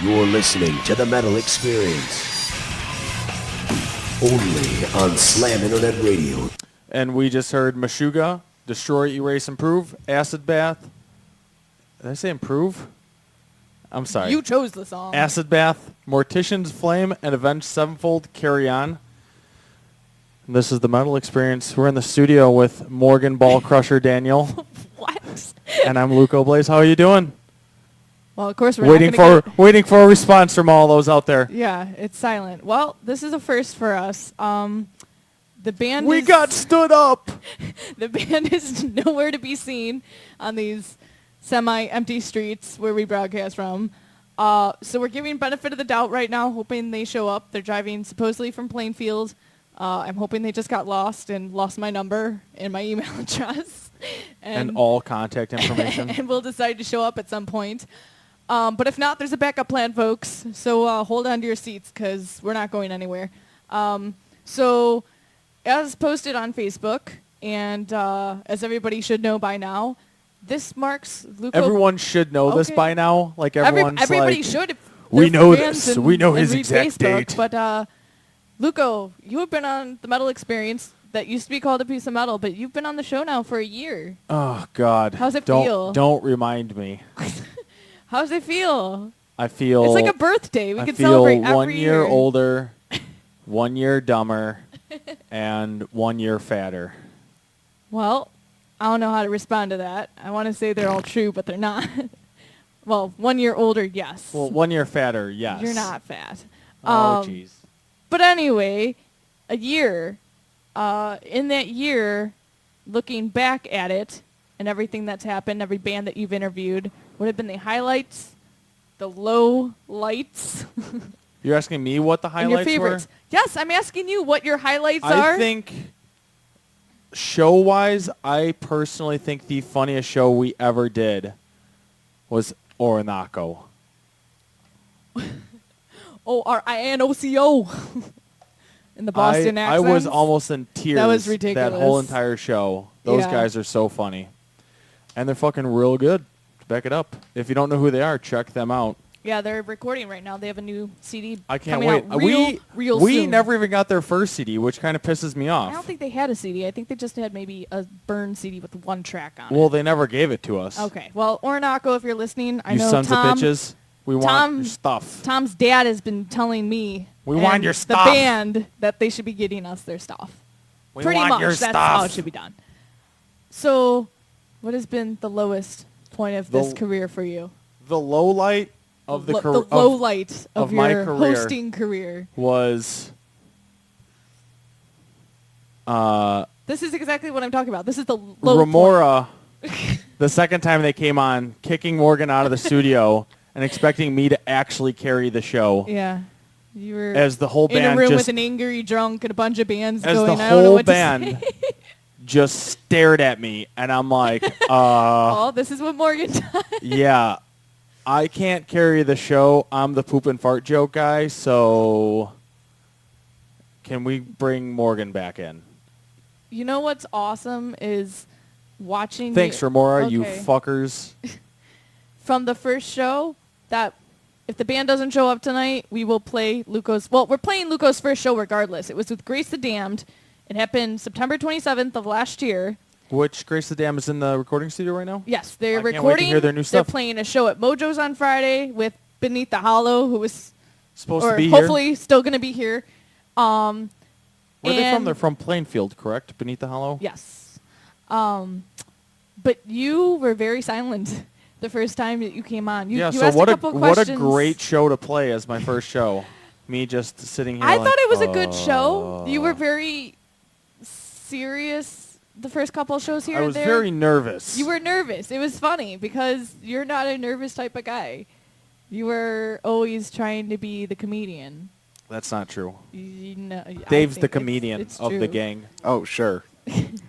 You're listening to The Metal Experience. Only on Slam Internet Radio. And we just heard Meshuggah, Destroy, Erase, Improve, Acid Bath. Did I say Improve? I'm sorry. You chose the song. Acid Bath, Mortician's Flame, and Avenged Sevenfold, Carry On. This is The Metal Experience. We're in the studio with Morgan Ball Crusher Daniel. What? And I'm Luke O'Blaze. How are you doing? Well, of course we're waiting for a response from all those out there. Yeah, it's silent. Well, this is a first for us. The band got stood up. The band is nowhere to be seen on these semi-empty streets where we broadcast from. So we're giving benefit of the doubt right now, hoping they show up. They're driving supposedly from Plainfield. I'm hoping they just got lost and lost my number and my email address. And all contact information. And we'll decide to show up at some point. But if not, there's a backup plan, folks. So hold on to your seats because we're not going anywhere. So as posted on Facebook, and as everybody should know by now, this marks Luke. Everyone should know this by now. Like everybody should. If we they're know fans this. and- We know and his read exact Facebook. date. But Luco, you have been on the Metal Experience that used to be called A Piece of Metal, but you've been on the show now for a year. Oh God. How's it feel? Don't remind me. How's it feel? I feel It's like a birthday. We I can feel celebrate 1 every year year. older, 1 year dumber, and 1 year fatter. Well, I don't know how to respond to that. I want to say they're all true, but they're not. Well, 1 year older, yes. Well, 1 year fatter, yes. You're not fat. Oh, jeez. But anyway, a year. In that year, looking back at it and everything that's happened, every band that you've interviewed, what have been the highlights, the low lights, You're asking me what the and your highlights favorites? were? Yes, I'm asking you what your highlights are. I think show-wise, I personally think the funniest show we ever did was Orinoco. O-R-I-N-O-C-O. In the Boston I accent. was almost in tears That was that ridiculous. whole entire show. Those Yeah. guys are so funny. And they're fucking real good. Back it up. If you don't know who they are, check them out. Yeah, they're recording right now. They have a new CD I can't coming wait. out real we soon. never even got their first CD, which kind of pisses me off. I don't think they had a CD. I think they just had maybe a burn CD with one track on Well, it. they never gave it to us. Okay. Well, Orinoco, if you're listening, I You know sons Tom, of bitches. We want your stuff. Tom's dad has been telling me We want and your the stuff. band that they should be getting us their stuff. We Pretty want much. your That's stuff. how it should be done. So, what has been the lowest point of this career for you? The low light of the the career low light of my your career. hosting career. was This is exactly what I'm talking about. This is the low Remora. The second time they came on, kicking Morgan out of the studio and expecting me to actually carry the show. point. Yeah. You were As the whole in band a room just with an angry drunk and a bunch of bands as going, the I don't know whole what to band say. just stared at me, and I'm like, Oh, this is what Morgan does. yeah, I can't carry the show. I'm the poop and fart joke guy, so can we bring Morgan back in? You know what's awesome is watching. Thanks, Remora, you Okay. fuckers. From the first show, that if the band doesn't show up tonight, we will play Luco's. Well, we're playing Luco's first show regardless. It was with Grace the Damned. It happened September 27th of last year. Which Grace the Dam is in the recording studio right now? Yes, they're I can't wait to recording. hear their new They're stuff. playing a show at Mojo's on Friday with Beneath the Hollow, who was Supposed to or be here. hopefully still going to be here. Where are they from? and- They're from Plainfield, correct? Beneath the Hollow? Yes. But you were very silent the first time that you came on. You Yeah, you so asked what a a couple what a questions. great show to play as my first show. Me just sitting here I like, thought it was a good show. You were very serious the first couple shows here I and was there. very nervous. You were nervous. It was funny because you're not a nervous type of guy. You were always trying to be the comedian. That's not true. You know, I Dave's think the comedian it's of the true. gang. Oh, sure.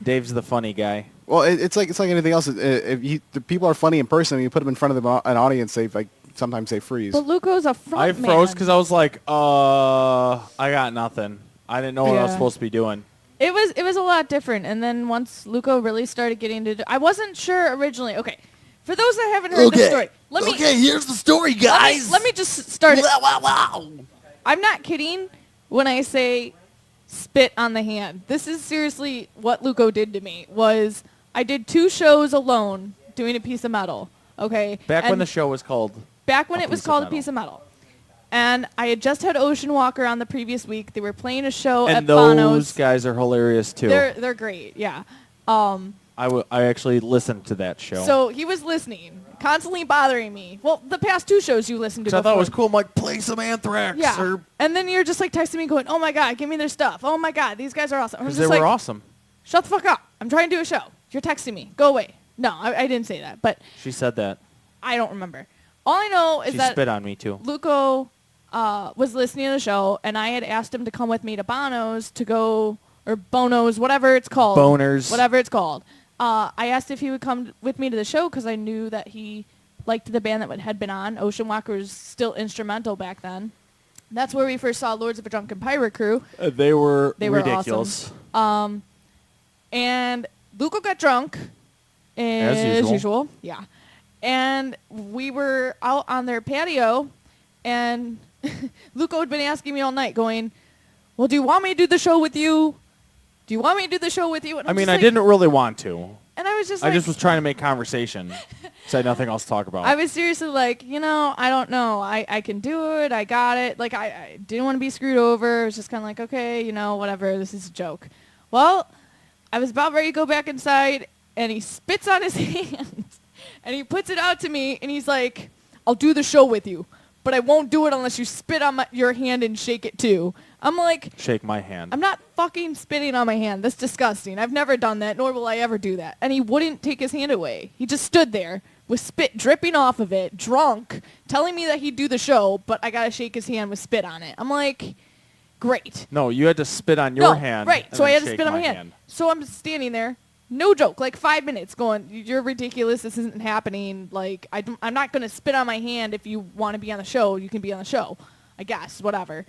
Dave's the funny guy. Well, it's like anything else. If the people are funny in person, and you put them in front of an audience, sometimes they freeze. But Luco's a front I man. froze because I was like, I got nothing. I didn't know what I was Yeah. supposed to be doing. It was a lot different. And then once Luco really started getting to, I wasn't sure originally. Okay, For those that haven't heard the story, Here's the story, guys. let me just start it. Wow. I'm not kidding when I say spit on the hand. This is seriously what Luco did to me. Was I did 2 shows alone doing a piece of metal. Okay. Back when the show was called. Back when A it was Piece of called A Metal. Piece of Metal. And I had just had Ocean Walker on the previous week. They were playing a show And at those Bono's. guys are hilarious too. They're great, yeah. I actually listened to that show. So he was listening, constantly bothering me. Well, the past 2 shows you listened to So I before. thought it was cool. I'm like, play some Anthrax. Yeah. And then you're just like texting me going, oh my God, give me their stuff. Oh my God, these guys are awesome. I was Because just they were like, awesome. shut the fuck up. I'm trying to do a show. You're texting me. Go away. No, I didn't say that, but She said that. I don't remember. All I know is She that spit on me too. Luco was listening to the show, and I had asked him to come with me to Bono's to go, or Bono's, whatever it's called. Boners. Whatever it's called. I asked if he would come with me to the show because I knew that he liked the band that had been on. Ocean Walker was still instrumental back then. That's where we first saw Lords of a Drunken Pirate Crew. They were They were ridiculous. awesome. And Luco got drunk. As usual. Yeah. And we were out on their patio, and Luco had been asking me all night, going, well, do you want me to do the show with you? Do you want me to do the show with you? And I I'm mean, just I like- didn't really want to. And I was just I like, just was trying to make conversation. So I had nothing else to talk about. I was seriously like, I don't know. I can do it. I got it. Like, I didn't want to be screwed over. I was just kind of like, okay, whatever. This is a joke. Well, I was about ready to go back inside, and he spits on his hand, and he puts it out to me, and he's like, I'll do the show with you, but I won't do it unless you spit on your hand and shake it too. I'm like, Shake my hand. I'm not fucking spitting on my hand. That's disgusting. I've never done that, nor will I ever do that. And he wouldn't take his hand away. He just stood there with spit dripping off of it, drunk, telling me that he'd do the show, but I gotta shake his hand with spit on it. I'm like, great. No, you had to spit on your No, hand. right. and So I then had to shake spit on my hand. So I'm standing there, no joke, like 5 minutes going, you're ridiculous. This isn't happening. Like, I'm not going to spit on my hand. If you want to be on the show, you can be on the show. I guess, whatever.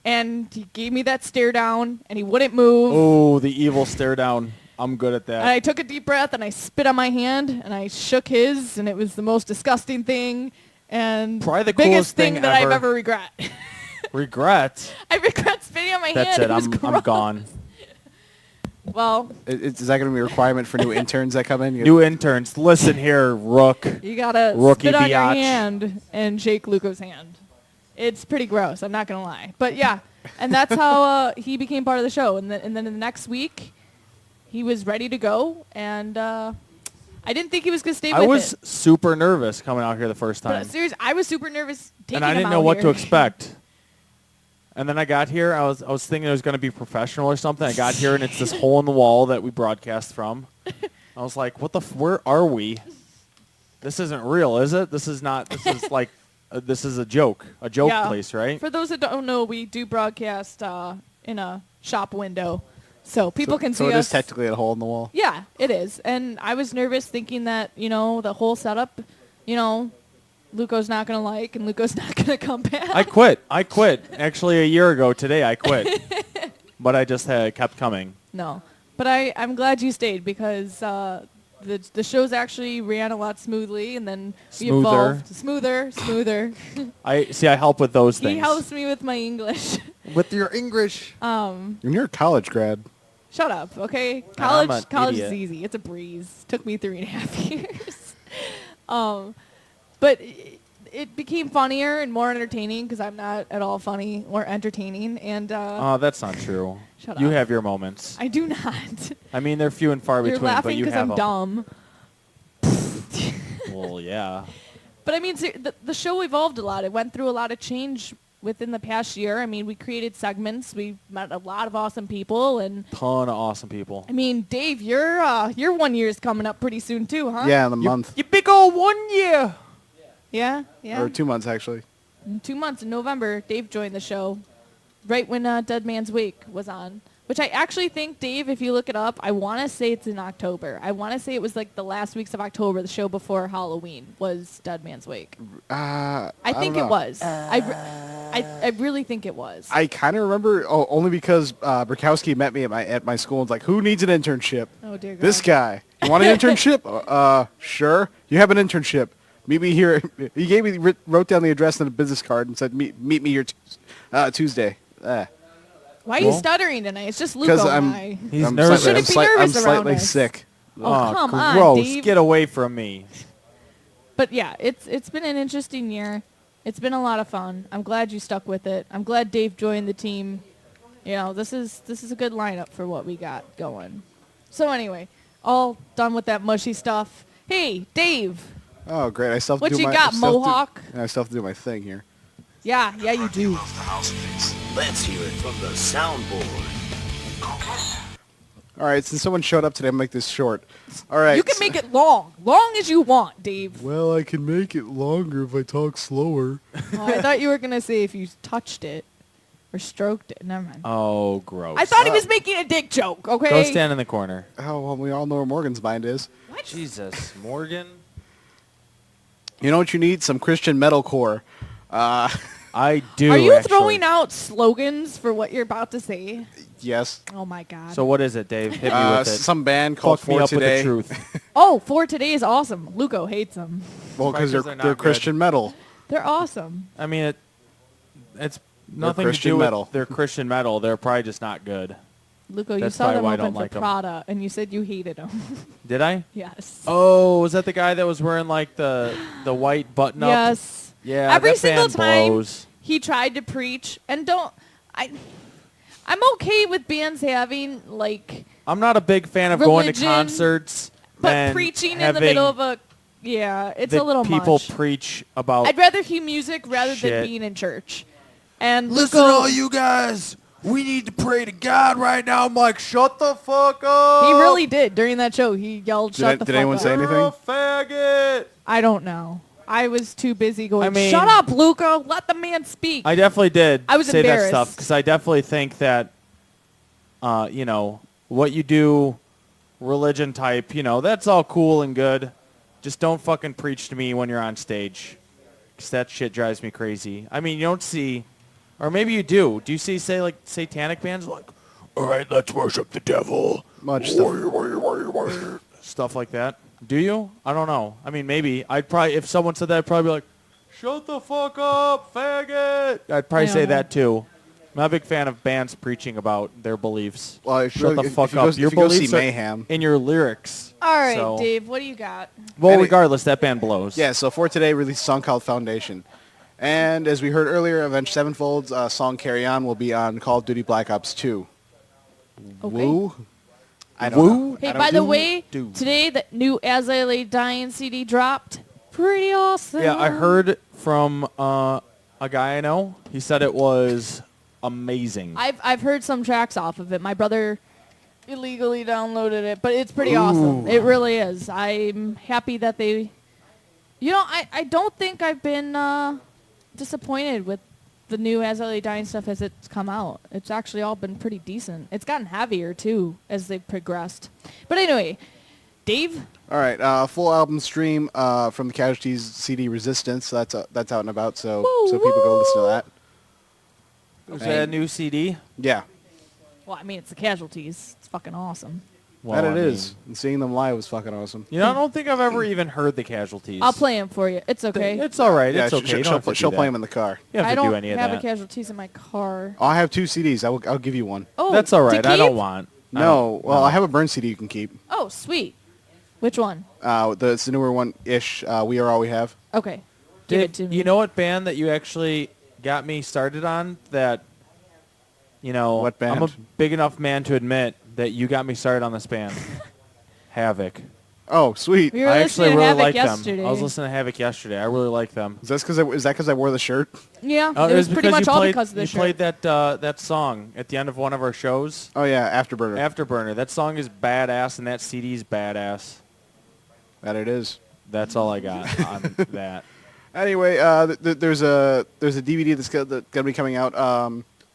And he gave me that stare down, and he wouldn't move. Oh, the evil stare down. I'm good at that. And I took a deep breath, and I spit on my hand, and I shook his, and it was the most disgusting thing, and Probably the biggest coolest thing thing that I've ever. ever regret. Regret. I regret spitting on my That's hand. it. was I'm gross. gone. Well, Is that going to be a requirement for new interns that come in? New interns. Listen here, Rook. you gotta Rookie spit on your biatch. hand and shake Luco's hand. It's pretty gross. I'm not gonna lie, but yeah, and that's how he became part of the show. And then the next week, he was ready to go, and I didn't think he was gonna stay with I was it. super nervous coming out here the first time. But seriously, I was super nervous taking And I him didn't know out what here. to expect. And then I got here. I was thinking it was going to be professional or something. I got here, and it's this hole in the wall that we broadcast from. I was like, what the where are we? This isn't real, is it? This is not. This is like, this is a joke Yeah. place, right? For those that don't know, we do broadcast in a shop window, so people can see so it us. is technically a hole in the wall. Yeah, it is. And I was nervous thinking that, the whole setup, Luco's not going to like, and Luco's not going to come back. I quit. Actually, a year ago today, I quit. But I just kept coming. No. But I'm glad you stayed because the shows actually ran a lot smoothly, and then we Smoother. evolved. Smoother. I help with those things. He helps me with my English. with your English. You're a college grad. Shut up, okay? I'm an College is idiot. easy. It's a breeze. Took me 3.5 years. But it became funnier and more entertaining because I'm not at all funny or entertaining. And Oh, that's not true. Shut You up. have your moments. I do not. I mean, they're few and far You're between, but laughing you because have I'm them. dumb. Well, yeah. But I mean, the show evolved a lot. It went through a lot of change within the past year. I mean, we created segments. We met a lot of awesome people, and Ton of awesome people. I mean, Dave, your 1 year is coming up pretty soon too, huh? Yeah, in the month. You big old 1 year. Yeah. Or 2 months, actually. In 2 months, in November, Dave joined the show, right when Dead Man's Wake was on. Which I actually think, Dave, if you look it up, I want to say it's in October. I want to say it was like the last weeks of October, the show before Halloween was Dead Man's Wake. I think don't it know. was. I really think it was. I kind of remember, only because Burkowski met me at my school and was like, who needs an internship? Oh, dear God. This guy. You want an internship? Sure. You have an internship. Meet me here. He wrote down the address on a business card and said, meet me here Tuesday. Why are you stuttering tonight? It's just Luke Because and I. He's nervous. You shouldn't be nervous I'm slightly around us. sick. Oh, come on, gross. Dave. Get away from me. But yeah, it's been an interesting year. It's been a lot of fun. I'm glad you stuck with it. I'm glad Dave joined the team. You know, this is a good lineup for what we got going. So anyway, all done with that mushy stuff. Hey, Dave. Oh, great. I still have to What do you my, got, I still have to- Mohawk? I still have to do my thing here. Yeah, you do. Let's hear it from the soundboard. All right, since someone showed up today, I'll make this short. All right. You can make it long as you want, Dave. Well, I can make it longer if I talk slower. Oh, I thought you were gonna say if you touched it or stroked it. Never mind. Oh, gross. I thought he was making a dick joke. Okay. Go stand in the corner. Oh, well, we all know where Morgan's mind is. What? Jesus, Morgan. You know what you need? Some Christian metalcore. I do. Are you actually. throwing out slogans for what you're about to say? Yes. Oh my God. So what is it, Dave? Hit me with it. Some band called Fuck me For up Today. with the truth. Oh, For Today is awesome. Luco hates them. Well, because Right, 'cause they're they're not good. Christian metal. They're awesome. I mean, it's nothing to Christian do metal. with their Christian metal. They're probably just not good. Luco, you That's saw probably them why I open don't for like 'em. Prada, and you said you hated them. Did I? Yes. Oh, was that the guy that was wearing like the white button up? Yes. Yeah. Every that single band time blows. he tried to preach, and I'm okay with bands having like, I'm not a big fan of going to Religion, concerts, but and preaching in the having middle of a, it's the a little people much. preach about. I'd rather hear music rather Shit. than being in church. And Listen, Luco, all you guys. We need to pray to God right now. I'm like, shut the fuck up. he really did during that show. He yelled, "Shut the did fuck anyone up." say anything? You're a faggot. I don't know. I was too busy going, I mean- "Shut up, Luca! Let the man speak." I definitely did I was say that embarrassed. stuff because I definitely think that, what you do, religion type, that's all cool and good. Just don't fucking preach to me when you're on stage, because that shit drives me crazy. I mean, you don't see, or maybe you do. Do you see, say, like satanic bands like, All right, let's worship the devil. Much stuff. stuff like that? Do you? I don't know. I mean, maybe. I'd probably, if someone said that, I'd probably be like, shut the fuck up, faggot. I'd probably I say don't know. that too. I'm not a big fan of bands preaching about their beliefs. Well, if you Shut go- the if fuck you up. go- Your if you go see beliefs are Mayhem. in your lyrics. All right, So- Dave, what do you got? Well, Any- regardless, that band blows. Yeah, so For Today released a song called Foundation. And as we heard earlier, Avenged Sevenfold's song Carry On will be on Call of Duty Black Ops 2. Okay. Woo? I don't Woo? know. Hey, I don't by the do- way, do. today the new As I Lay Dying CD dropped. Pretty awesome. Yeah, I heard from a guy I know. He said it was amazing. I've heard some tracks off of it. My brother illegally downloaded it, but it's pretty awesome. It really is. I'm happy that they. I don't think I've been disappointed with the new As I Lay Dying stuff as it's come out. It's actually all been pretty decent. It's gotten heavier too as they've progressed. But anyway, Dave. All right, full album stream from the Casualties CD Resistance. That's out and about, so people go listen to that. Was that a new CD? Yeah, Well, I mean, it's the Casualties. It's fucking awesome. Well, that it I is. mean, And seeing them live was fucking awesome. I don't think I've ever even heard the Casualties. I'll play them for you. It's okay. It's all right. Yeah, It's okay. You don't have to she'll do play that. them in the car. You don't I have to don't do any of have that. a Casualties in my car. Oh, I have 2 CDs. I'll give you one. Oh, That's all right. to I don't keep? want. No, well, no. I have a burn CD you can keep. Oh, sweet. Which one? It's the newer one-ish. We Are All We Have. Okay. Give it to me. You know what band that you actually got me started on? That, What band? I'm a big enough man to admit that you got me started on this band. Havoc. Oh, sweet. We were I listening actually to really Havoc like yesterday. them. I was listening to Havoc yesterday. I really like them. Is that because I wore the shirt? Yeah, Oh, it was pretty much you all played, because of the you shirt. played that song at the end of one of our shows. Oh yeah, Afterburner. Afterburner. That song is badass, and that CD's badass. That it is. That's all I got on that. Anyway, there's a DVD that's gonna be coming out.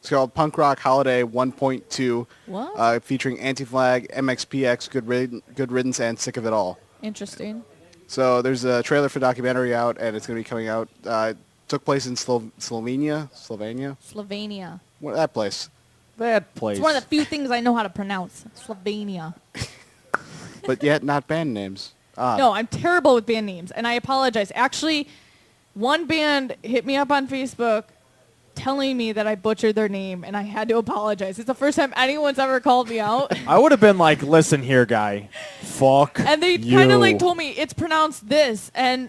It's called Punk Rock Holiday 1.2. What? Featuring Anti-Flag, MXPX, Good Riddance, and Sick of It All. Interesting. So there's a trailer for documentary out, and it's gonna be coming out. It took place in Slovenia. Slovenia. What, that place? That place. It's one of the few things I know how to pronounce. Slovenia. but yet not band names. Odd. No, I'm terrible with band names, and I apologize. Actually, one band hit me up on Facebook telling me that I butchered their name, and I had to apologize. It's the first time anyone's ever called me out. I would have been like, listen here, guy. Fuck And they you. kind of like told me it's pronounced this, and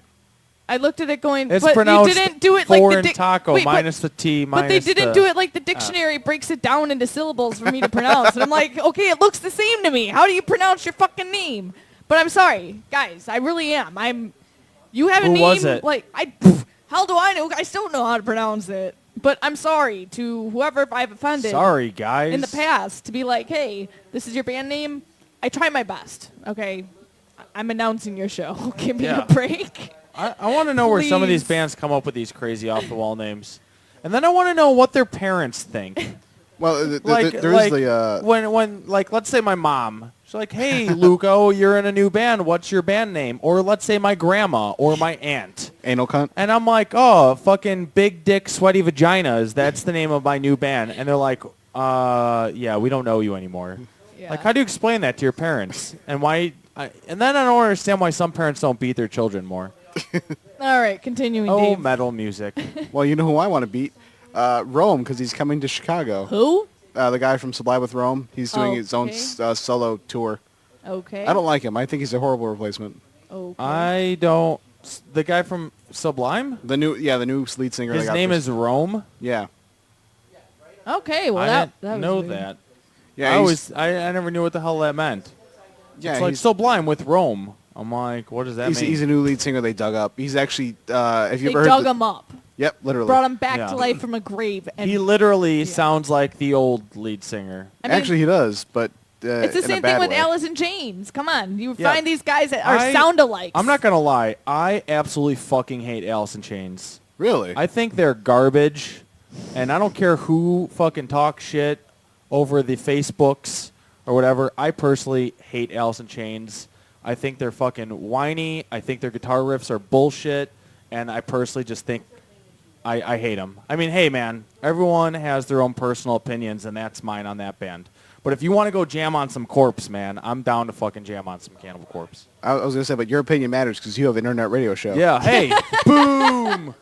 I looked at it going, It's but you pronounced didn't do it like the foreign taco Wait, minus the T minus but they didn't the- do it like the dictionary breaks it down into syllables for me to pronounce. And I'm like, okay, it looks the same to me. How do you pronounce your fucking name? But I'm sorry, guys. I really am. You have a Who name was it? like how do I know? I still don't know how to pronounce it. But I'm sorry to whoever I've offended. Sorry, guys. In the past to be like, hey, this is your band name. I try my best. Okay, I'm announcing your show. Give me Yeah. a break. I want to know where some of these Please. bands come up with these crazy off-the-wall names. And then I want to know what their parents think. Well, Like, there like is the... when like, let's say my mom, she's like, hey, Luco, you're in a new band. What's your band name? Or let's say my grandma or my aunt. anal cunt. And I'm like, oh, fucking Big Dick Sweaty Vaginas. That's the name of my new band. And they're like, yeah, we don't know you anymore. Yeah. Like, how do you explain that to your parents? And why? And then I don't understand why some parents don't beat their children more. All right, continuing. Oh, Dave. metal music. Well, you know who I want to beat? Rome, because he's coming to Chicago. Who? The guy from Sublime with Rome. He's doing his own Okay. solo tour. Okay. I don't like him. I think he's a horrible replacement. Okay. I don't. The guy from Sublime? The new lead singer. they His got name for- is Rome? Yeah. Okay. Well, I that didn't was know weird. that. Yeah. I never knew what the hell that meant. yeah. It's like he's, Sublime with Rome. I'm like, what does that mean? he's a new lead singer they dug up. He's actually. Have you They ever heard? dug the- him up, Yep, literally. brought him back Yeah. to life from a grave, and He literally sounds like the old lead singer. I mean, Actually, he does, but it's the in a same bad thing with way. Alice in Chains. Come on, you Yeah. find these guys that are I- sound alikes. I'm not going to lie. I absolutely fucking hate Alice in Chains. Really? I think they're garbage, and I don't care who fucking talks shit over the Facebooks or whatever. I personally hate Alice in Chains. I think they're fucking whiny. I think their guitar riffs are bullshit, and I personally just think I hate them. I mean, hey, man, everyone has their own personal opinions, and that's mine on that band. But if you want to go jam on some Corpse, man, I'm down to fucking jam on some Cannibal Corpse. I was gonna say, but your opinion matters because you have an internet radio show. Yeah, hey, boom.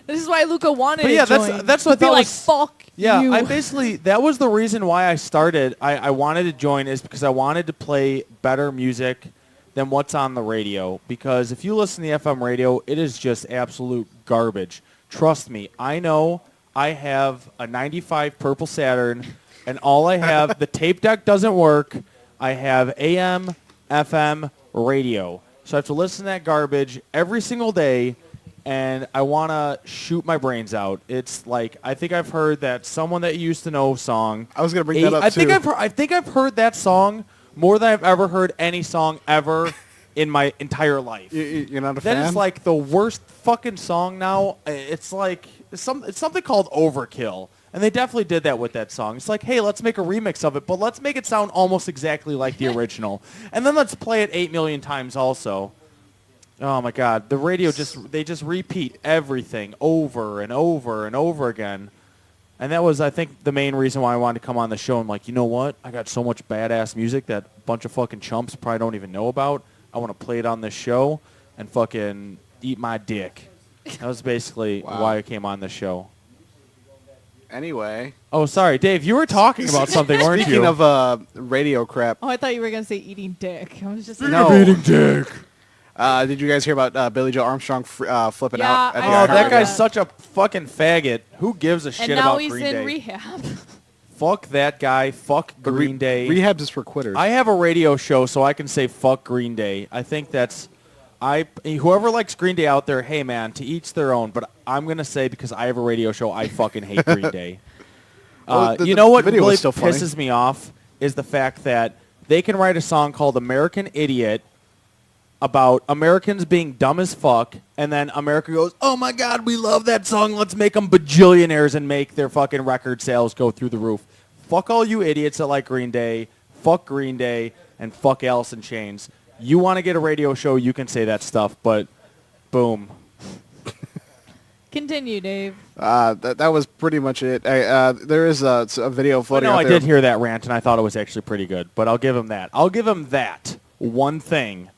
This is why Luca wanted But to yeah, join. that's what to be that like, was- fuck Yeah, you. I basically, that was the reason why I started. I wanted to join is because I wanted to play better music than what's on the radio. Because if you listen to the FM radio, it is just absolute garbage. Trust me, I know I have a 95 Purple Saturn, and all I have, the tape deck doesn't work. I have AM, FM, radio. So I have to listen to that garbage every single day, and I want to shoot my brains out. It's like, I think I've heard that Someone That You Used to Know song. I was gonna bring that up I think too. I think I've heard that song more than I've ever heard any song ever in my entire life. You're not a That fan? is like the worst fucking song now. It's like it's something called Overkill. And they definitely did that with that song. It's like, hey, let's make a remix of it, but let's make it sound almost exactly like the original. And then let's play it 8 million times also. Oh my God. The radio they just repeat everything over and over and over again. And that was, I think, the main reason why I wanted to come on the show. I'm like, you know what? I got so much badass music that a bunch of fucking chumps probably don't even know about. I want to play it on this show and fucking eat my dick. That was basically Wow. why I came on the show. Anyway, Oh, sorry, Dave. You were talking about something, weren't you? speaking of radio crap, Oh, I thought you were gonna say eating dick. I was just No. dick. did you guys hear about Billy Joe Armstrong flipping Yeah, out? At I the Oh, heard that iHeartRadio? guy's such a fucking faggot. Who gives a shit and now about he's Green in Day? rehab. Fuck that guy. Fuck But Green Day. Rehabs is for quitters. I have a radio show, so I can say fuck Green Day. I think that's whoever likes Green Day out there, hey man, to each their own. But I'm gonna say because I have a radio show, I fucking hate Green Day. Well, You know what the video really was still funny. pisses me off is the fact that they can write a song called "American Idiot" about Americans being dumb as fuck, and then America goes, "Oh my God, we love that song. Let's make them bajillionaires and make their fucking record sales go through the roof." Fuck all you idiots that like Green Day. Fuck Green Day and fuck Alice in Chains. You want to get a radio show, you can say that stuff, but boom. Continue, Dave. That was pretty much it. There is a video But floating no, out I there. did hear that rant, and I thought it was actually pretty good. But I'll give him that. I'll give him that one thing.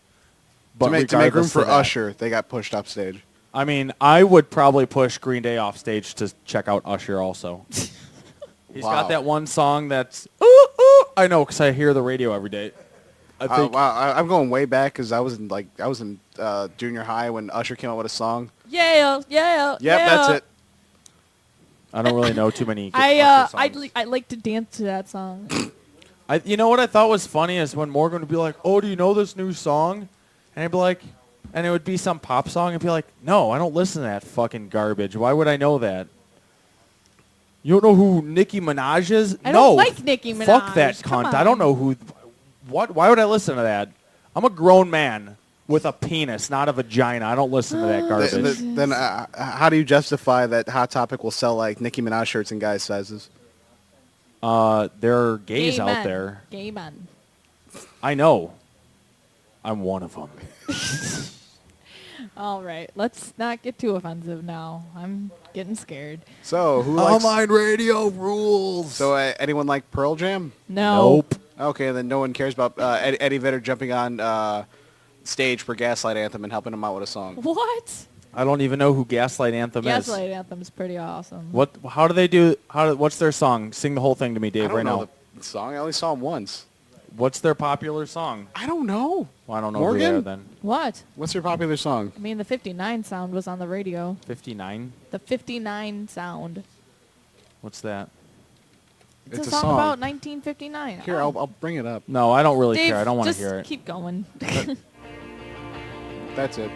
But to make room regardless for of that, Usher, they got pushed off stage. I mean, I would probably push Green Day off stage to check out Usher also. He's Wow. got that one song that's, ooh, ooh. I know, because I hear the radio every day. I think, Wow, I'm going way back because I was in junior high when Usher came out with a song. Yeah. Yep, that's it. I don't really know too many I Usher songs. I like to dance to that song. You know what I thought was funny is when Morgan would be like, oh, do you know this new song? And I'd be like, and it would be some pop song, and be like, no, I don't listen to that fucking garbage. Why would I know that? You don't know who Nicki Minaj is? I no, don't like Nicki Minaj. Fuck that Come cunt. I don't on. know who. What? Why would I listen to that? I'm a grown man with a penis, not a vagina. I don't listen to that garbage. Then how do you justify that Hot Topic will sell like Nicki Minaj shirts in guys' sizes? There are gays Gay out men. there. Gay men. I know. I'm one of them. All right, let's not get too offensive now. I'm getting scared. So who likes? Online radio rules. So anyone like Pearl Jam? No. Nope. Okay, then no one cares about Eddie Vedder jumping on stage for Gaslight Anthem and helping him out with a song. What? I don't even know who Gaslight Anthem is. Gaslight Anthem's pretty awesome. What? How do they do? What's their song? Sing the whole thing to me, I Dave, don't right know now. the song. I only saw him once. What's their popular song? I don't know. Well, I don't know who they Morgan? are then. What? What's your popular song? I mean, the 59 sound was on the radio. 59. The 59 sound. What's that? It's a song about 1959. Here, Oh. I'll bring it up. No, I don't really Dave, care. I don't want to just hear it. keep going. That's it.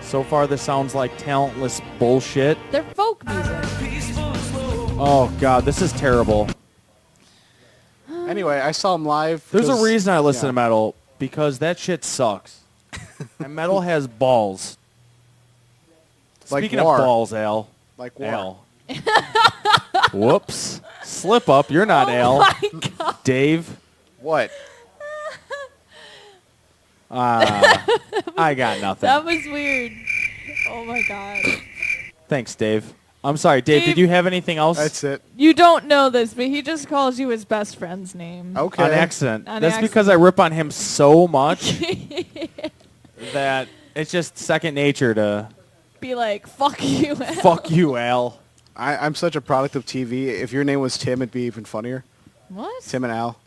So far, this sounds like talentless bullshit. They're folk music. Oh God, this is terrible. Anyway, I saw him live. There's a 'cause- reason I listen yeah. to metal because that shit sucks. And metal has balls. Like Speaking war. of balls, Al. Like war. Al. Whoops. Slip up. You're not Al. My God. Dave. What? I got nothing. That was weird. Oh my God. Thanks, Dave. I'm sorry, Dave. Dave- Did you have anything else? That's it. You don't know this, but he just calls you his best friend's name. Okay. On accident. On That's accident. because I rip on him so much that it's just second nature to Be like, fuck you. Al. fuck you, Al. I'm such a product of TV. If your name was Tim, it'd be even funnier. What? Tim and Al.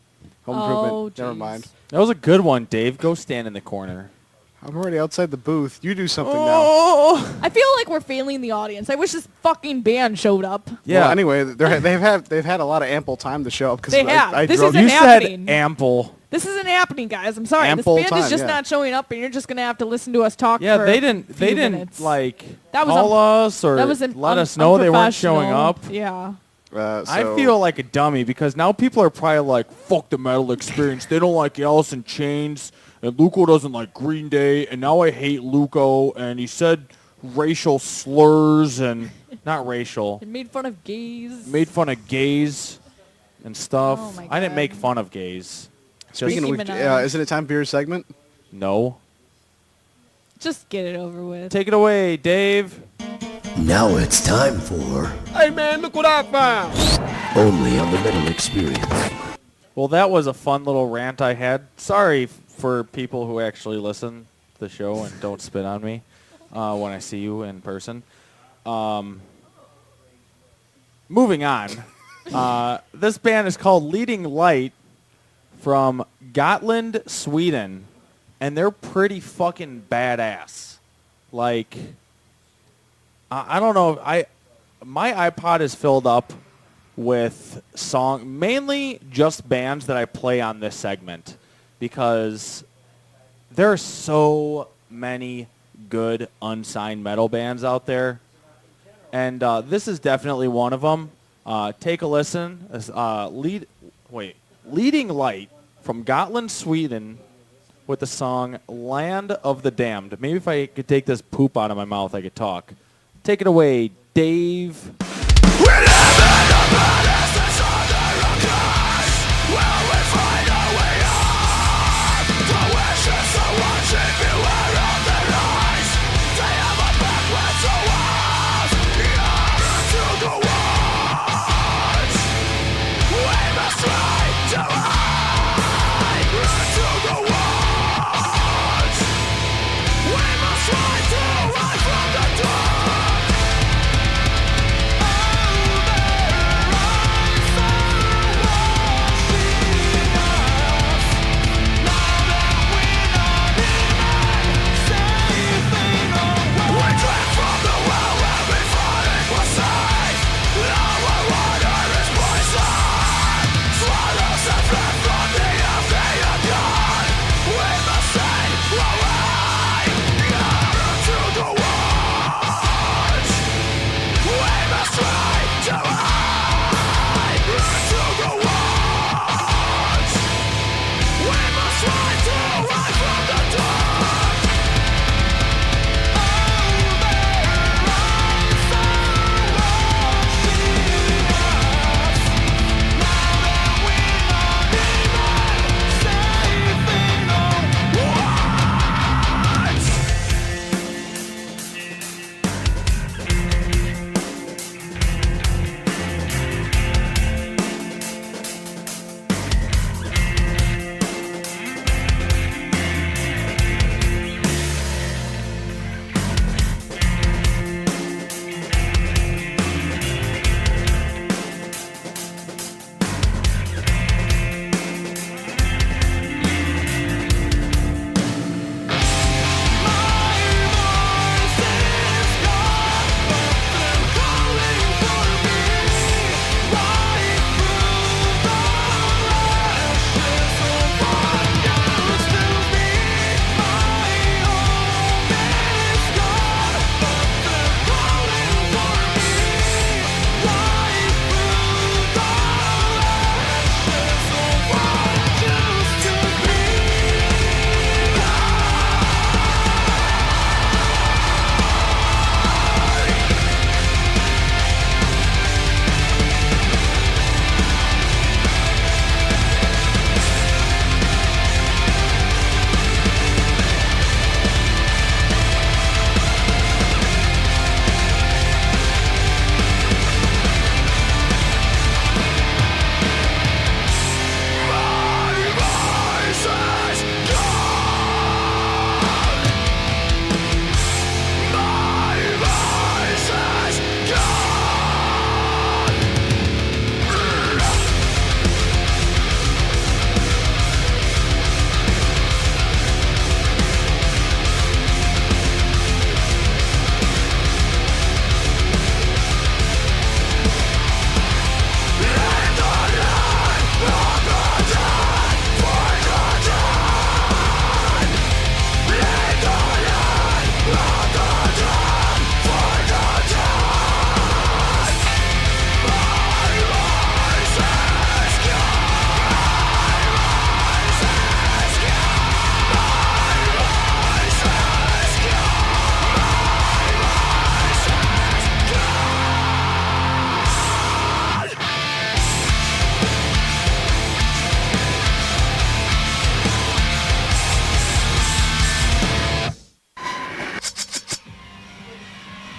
Home Oh, Improvement. Never jeez. mind. That was a good one, Dave. Go stand in the corner. I'm already outside the booth. You do something now. Oh. I feel like we're failing the audience. I wish this fucking band showed up. Yeah. Well, anyway, they've had a lot of ample time to show up because They have. I This drove. isn't You said happening. ample. This isn't happening, guys. I'm sorry. Ample this band is time, just yeah. not showing up, and you're just gonna have to listen to us talk. Yeah, for they a didn't. few They didn't minutes. like That was call us or That was let us know they weren't showing up. Yeah. I feel like a dummy because now people are probably like, "Fuck the metal experience." They don't like Alice in Chains, and Luco doesn't like Green Day, and now I hate Luco, and he said racial slurs and not racial, It made fun of gays. made fun of gays and stuff. Oh my I didn't God. make fun of gays. Speaking Nicki of which, Minaj. isn't it time for your segment? No. Just get it over with. Take it away, Dave. Now it's time for Hey man, look what I found. Only on the Metal Experience. Well, that was a fun little rant I had. Sorry for people who actually listen to the show and don't spit on me when I see you in person. Moving on. This band is called Leading Light from Gotland, Sweden, and they're pretty fucking badass. Like, I don't know. My iPod is filled up with mainly just bands that I play on this segment because there are so many good unsigned metal bands out there, and this is definitely one of them. Take a listen. Leading Light from Gotland, Sweden, with the song "Land of the Damned." Maybe if I could take this poop out of my mouth, I could talk. Take it away, Dave. Wishes are watching, beware of their eyes. They have a back to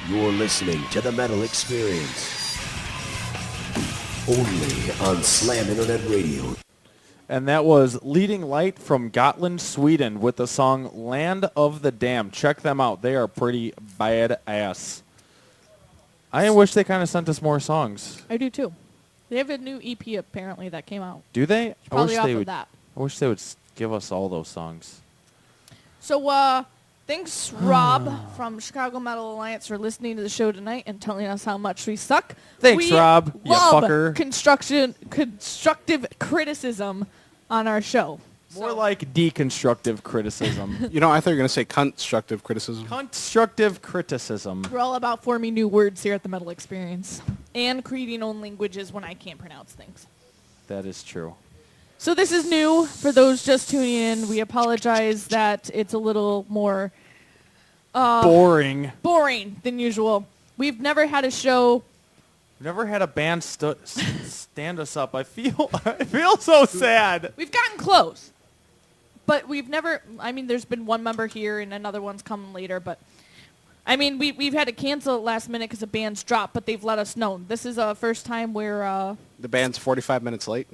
You're listening to The Metal Experience. Only on Slam Internet Radio. And that was Leading Light from Gotland, Sweden with the song Land of the Damned. Check them out. They are pretty badass. I wish they kind of sent us more songs. I do too. They have a new EP apparently that came out. Do they? Probably off they of would. that. I wish they would give us all those songs. So, thanks, Rob from Chicago Metal Alliance, for listening to the show tonight and telling us how much we suck. Thanks, we Rob, you love fucker. constructive criticism on our show. More like deconstructive criticism. You know, I thought you were going to say constructive criticism. Constructive criticism. We're all about forming new words here at the Metal Experience and creating own languages when I can't pronounce things. That is true. So this is new for those just tuning in. We apologize that it's a little more Boring. boring than usual. We've never had a show. Never had a band stand us up. I feel so sad. We've gotten close, but we've never. I mean, there's been one member here and another one's coming later. But I mean, we've had to cancel it last minute because the band's dropped. But they've let us know. This is a first time where The band's 45 minutes late.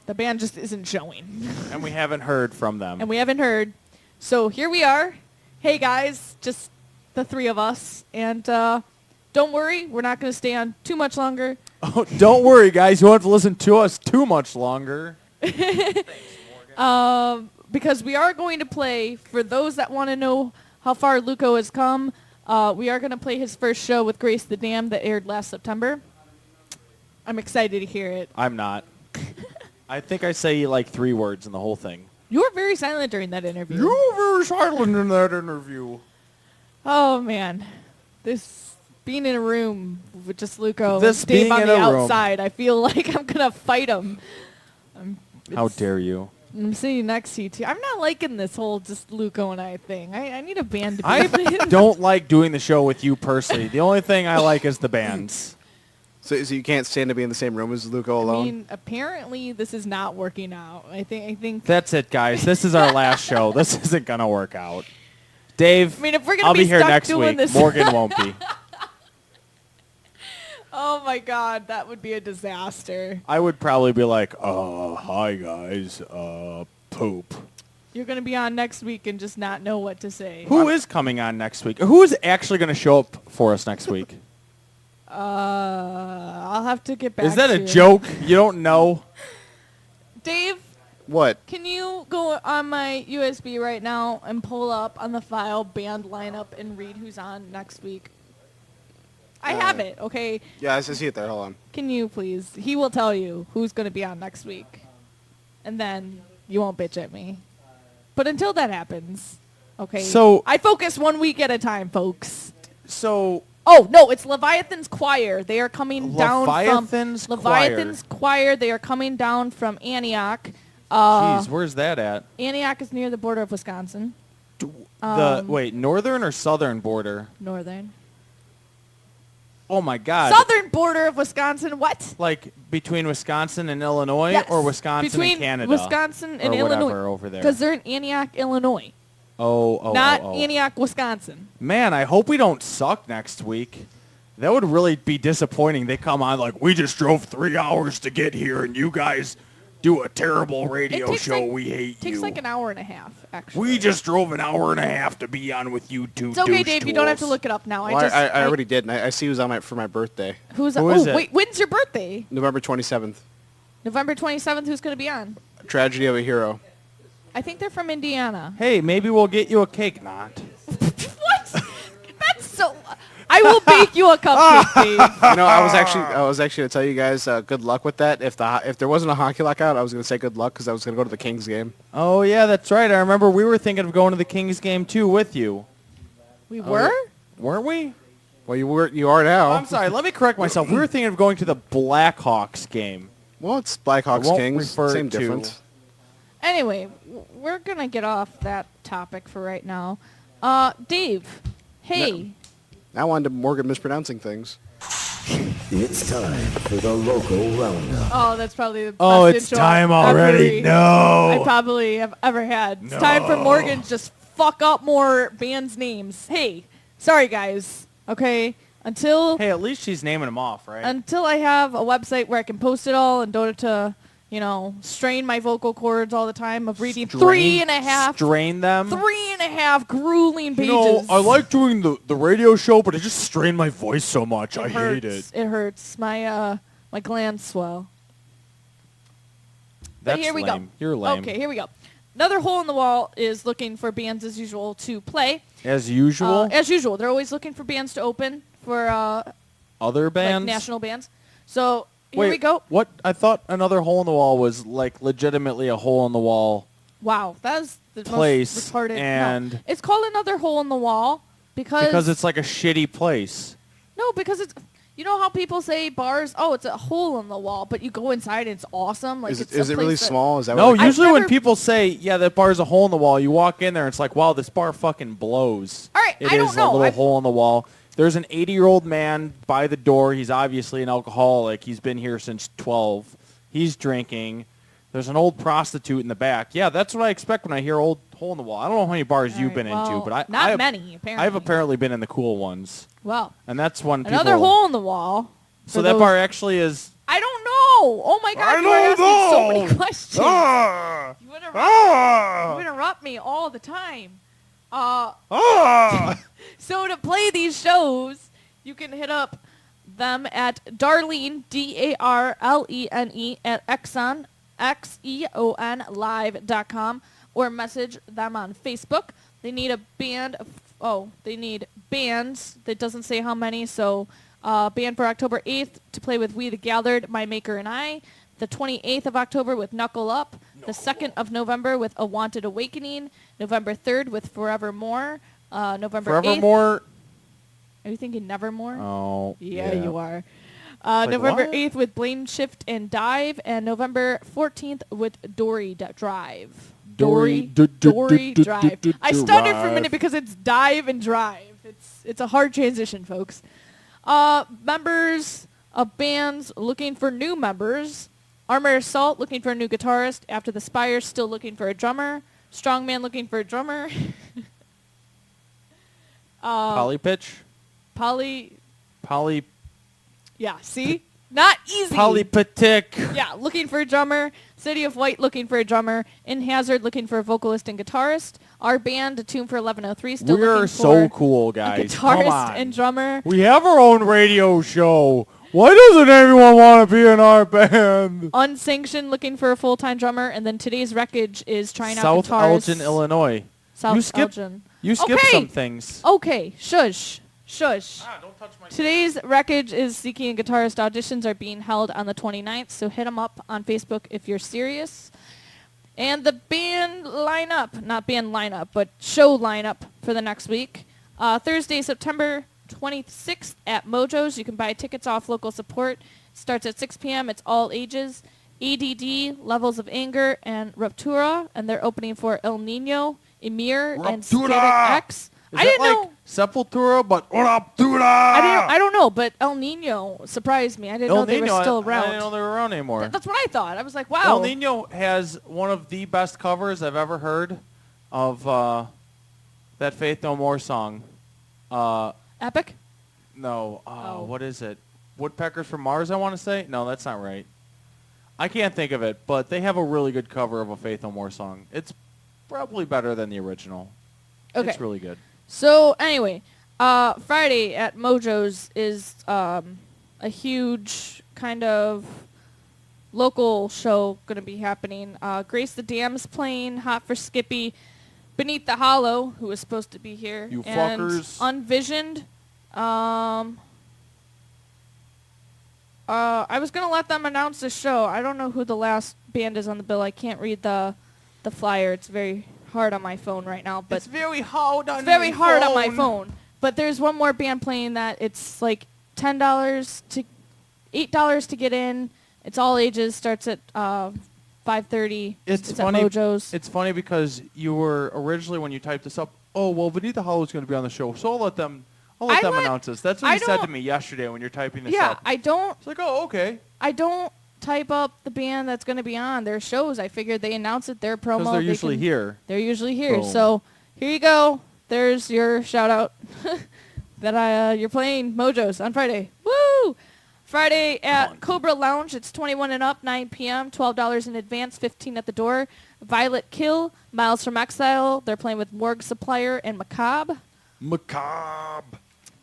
the band just isn't showing, And we haven't heard from them. and we haven't heard. So here we are. Hey guys, just the three of us, and don't worry, we're not going to stay on too much longer. Oh, don't worry, guys. You won't have to listen to us too much longer. Because we are going to play, for those that want to know how far Luco has come, we are going to play his first show with Grace the Damned that aired last September. I'm excited to hear it. I'm not. I think I say like 3 words in the whole thing. You were very silent during that interview. You were very silent in that interview. Oh, man. This being in a room with just Luco This and Dave being on in the a room. outside, I feel like I'm going to fight him. How dare you? I'm sitting next to you, too. I'm not liking this whole just Luco and I thing. I need a band to be I in. don't like doing the show with you personally. The only thing I like is the bands. So you can't stand to be in the same room as Luco alone? I mean, apparently this is not working out. I think. That's it, guys. This is our last show. This isn't going to work out. Dave, I mean, if we're gonna I'll be here stuck next doing week. this, Morgan won't be. Oh my God, that would be a disaster. I would probably be like, hi, guys. Poop. You're gonna be on next week and just not know what to say. Who is coming on next week? Who is actually going to show up for us next week? I'll have to get back. Is that to a you. joke? You don't know? Dave? What? Can you go on my USB right now and pull up on the file band lineup and read who's on next week? I have it, okay? Yeah, I see it there. Hold on. Can you please? He will tell you who's going to be on next week. And then you won't bitch at me. But until that happens, okay? So- I focus 1 week at a time, folks. So, Oh, no, it's Leviathan's Choir. They are coming down Leviathan's from... Choir. Leviathan's Choir. They are coming down from Antioch. jeez, where's that at? Antioch is near the border of Wisconsin. Wait, northern or southern border? Northern. Oh, my God. Southern border of Wisconsin. What? Like between Wisconsin and Illinois, Yes. or Wisconsin Between and Canada? Wisconsin and or Illinois. whatever over there. Because they're in Antioch, Illinois. Oh, not oh. Antioch, Wisconsin. Man, I hope we don't suck next week. That would really be disappointing. They come on like, we just drove 3 hours to get here, and you guys do a terrible radio show. We hate It takes you. like an hour and a half, actually. We just drove an hour and a half to be on with you two. It's okay, douche Dave. You don't have to tools. look it up now. Well, I already did, and I see who's on for my birthday. Who Who is it? Wait, when's your birthday? November 27th. November 27th. Who's going to be on? Tragedy of a Hero. I think they're from Indiana. Hey, maybe we'll get you a cake, not. What? That's so... I will bake you a cupcake, Dave. You know, I was actually going to tell you guys good luck with that. If there wasn't a hockey lockout, I was going to say good luck because I was going to go to the Kings game. Oh, yeah, that's right. I remember we were thinking of going to the Kings game, too, with you. We were? Weren't we? Well, you are now. Oh, I'm sorry. Let me correct myself. We were thinking of going to the Blackhawks game. Well, it's Blackhawks won't Kings. refer Same to- difference. Anyway, we're going to get off that topic for right now. Dave, hey. I wanted Morgan mispronouncing things. It's time for the local roundup. Oh, that's probably the best Oh, it's intro time I've already. I No. probably have ever had. It's time for Morgan to just fuck up more bands' names. Hey, sorry guys. Okay, until Hey, at least she's naming them off, right? I have a website where I can post it all and don't have to, strain my vocal cords all the time of reading three and a half grueling pages. I like doing the radio show, but it just strained my voice so much. I hate it. It hurts. My glands swell. That's here we lame. go. You're lame. Okay, here we go. Another hole in the wall is looking for bands as usual to play. As usual? As usual. They're always looking for bands to open for Other bands? like national bands. So here Wait, we go. What? I thought another hole in the wall was like legitimately a hole in the wall. Wow, that is the Place most retarded. and- No. It's called another hole in the wall Because it's like a shitty place. No, because it's... You know how people say bars, oh, it's a hole in the wall, but you go inside and it's awesome? Like Is it's it a really place that- small? Is that No, what usually when never- people say, yeah, that bar's a hole in the wall, you walk in there and it's like, wow, this bar fucking blows. All right, It I don't is know. a little I've- hole in the wall. There's an 80-year-old man by the door. He's obviously an alcoholic. He's been here since 12. He's drinking. There's an old prostitute in the back. Yeah, that's what I expect when I hear old hole in the wall. I don't know how many bars All you've right, been into, well, but I not have, many, apparently. I've apparently been in the cool ones. Well, And that's when another people... hole in the wall. So for that those- bar actually is... I don't know. Oh my god, you are asking so many questions. You interrupt me all the time. So to play these shows, you can hit up them at Darlene, DARLENE, at Exxon, XEON live.com, or message them on Facebook. They need a band of, they need bands. That doesn't say how many, so band for October 8th to play with We the Gathered, My Maker and I. The 28th of October with Knuckle Up. The 2nd of November with A Wanted Awakening. November 3rd with Forevermore. November 8th. Forevermore... Are you thinking Nevermore? Oh, Yeah, you are. Like November what? 8th with Blame Shift and Dive, and November 14th with Dory Drive. Dory Drive. I stuttered for a minute because it's Dive and Drive. It's a hard transition, folks. Members of bands looking for new members. Armor Assault looking for a new guitarist. After the Spire still looking for a drummer. Strongman looking for a drummer. Polypitch? Yeah, see? Not easy. Polypatic. Yeah, looking for a drummer. City of White looking for a drummer. In Hazard looking for a vocalist and guitarist. Our band, A Tune for 1103, still We're looking so for cool, a guys. Come guitarist on. and drummer. We have our own radio show. Why doesn't everyone want to be in our band? Unsanctioned looking for a full-time drummer. And then today's wreckage is trying out South guitarists. Elgin, Illinois. South You skipped- Elgin. You skipped Okay. some things. Okay, shush. Shush. Don't touch my... Today's wreckage is seeking a guitarist. Auditions are being held on the 29th, so hit them up on Facebook if you're serious. And the band lineup, not band lineup, but show lineup for the next week. Thursday, September 26th at Mojo's. You can buy tickets off local support. It starts at 6 p.m. It's all ages. ADD, Levels of Anger, and Ruptura. And they're opening for El Nino, Emir, and Static X. Is I that didn't like know. Sepultura, but I don't know, but El Nino surprised me. I didn't know they were still I around. didn't know they were around anymore. That's what I thought. I was like, wow. El Nino has one of the best covers I've ever heard of that Faith No More song. Epic? No, Oh. what is it? Woodpeckers from Mars, I want to say? No, that's not right. I can't think of it, but they have a really good cover of a Faith No More song. It's probably better than the original. Okay. It's really good. So, anyway, Friday at Mojo's is a huge kind of local show going to be happening. Grace the Dam's playing, Hot for Skippy, Beneath the Hollow, who was supposed to be here. You and fuckers. Unvisioned. I was going to let them announce the show. I don't know who the last band is on the bill. I can't read the flyer. It's very hard on my phone right now. But It's very hard on it's very my hard on my phone. phone. But there's one more band playing that it's like $10 to $8 to get in. It's all ages. Starts at 5:30. It's at funny. Mojo's. It's funny because you were originally when you typed this up. Oh well, Beneath the Hollow is going to be on the show, so I'll let them announce this. That's what I you said to don't- me yesterday when you're typing this Yeah, up. I don't It's like, oh okay, type up the band that's going to be on their shows. I figured they announce it, their promo. because they're they usually can- here. They're usually here. Boom. So here you go. There's your shout out. that you're playing Mojo's on Friday. Woo! Friday at Cobra Lounge. It's 21 and up, 9 p.m., $12 in advance, 15 at the door. Violet Kill, Miles from Exile. They're playing with Morgue Supplier and Macabre. Macabre.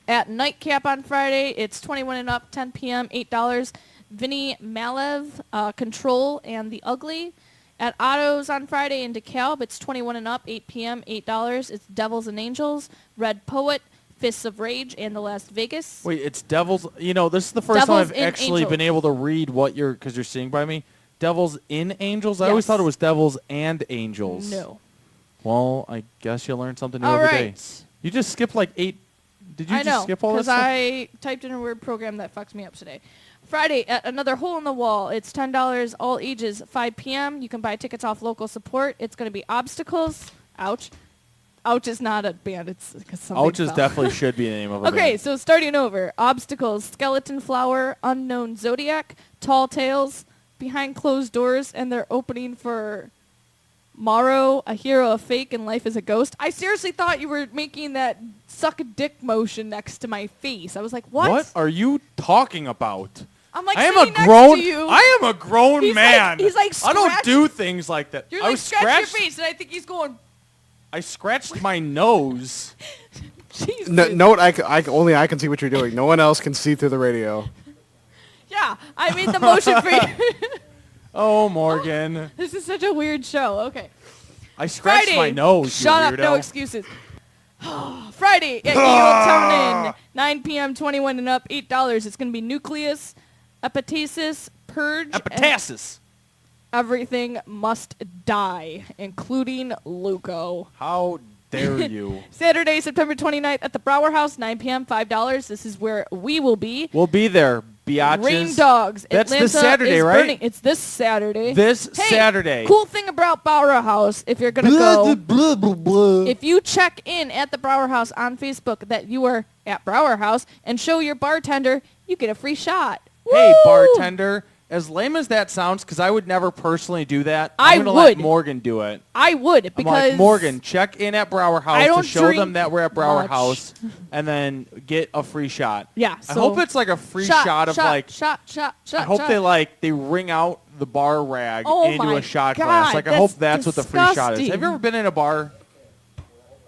At Nightcap on Friday, it's 21 and up, 10 p.m., $8. Vinny Malev, Control, and The Ugly. At Otto's on Friday in DeKalb, it's 21 and up, 8 p.m., $8. It's Devils and Angels, Red Poet, Fists of Rage, and The Las Vegas. Wait, it's Devils. You know, this is the first time Devils I've in actually Angels. been able to read what you're, because you're seeing by me. Devils in Angels? I always Yes. thought it was Devils and Angels. No. Well, I guess you'll learn something new All every day. right. You just skipped like 8. Did you I just know, skip all this because stuff? I typed in a word program that fucks me up today. Friday at Another Hole in the Wall. It's $10, all ages, 5 p.m. You can buy tickets off local support. It's going to be Obstacles. Ouch. Ouch is not a band. It's because something Ouch is fell. definitely should be the name of a Okay, band. so starting over. Obstacles, Skeleton Flower, Unknown Zodiac, Tall Tales, Behind Closed Doors, and they're opening for Morrow, A Hero, a Fake, and Life is a Ghost. I seriously thought you were making that suck a dick motion next to my face. I was like, what? Are you talking about? I'm like I am sitting a next grown. to you. I am a grown He's man. Like, he's like I don't scratch- do things like that. You're I like was scratch your scratched. face, and I think he's going, I scratched my nose. Jesus. Note, only I can see what you're doing. No one else can see through the radio. Yeah, I made the motion for you. Oh, Morgan. This is such a weird show. Okay. I scratched Friday. my nose. Shut you up. weirdo. No excuses. Friday at Eagle Town Inn, 9 p.m., 21 and up, $8. It's going to be Nucleus, Epitasis, Purge, and Epitasis. Everything Must Die, including Luco. How dare you? Saturday, September 29th at the Brower House, 9 p.m., $5. This is where we will be. We'll be there, biatches. Rain Dogs. That's Atlanta this Saturday, is right? burning. It's this Saturday. This Hey, Saturday. Cool thing about Brower House, if you're going to go, if you check in at the Brower House on Facebook that you are at Brower House and show your bartender, you get a free shot. Hey, Woo! bartender. As lame as that sounds, because I would never personally do that, I I'm going to would. let Morgan do it. I would, I'm because like, Morgan, check in at Brower I House to don't show drink them that we're at Brower much. House, and then get a free shot. Yeah, I so hope it's like a free shot of like. shot. I hope they wring out the bar rag Oh into my a shot God, glass. Like I hope that's that's what the free shot is. disgusting. Have you ever been in a bar,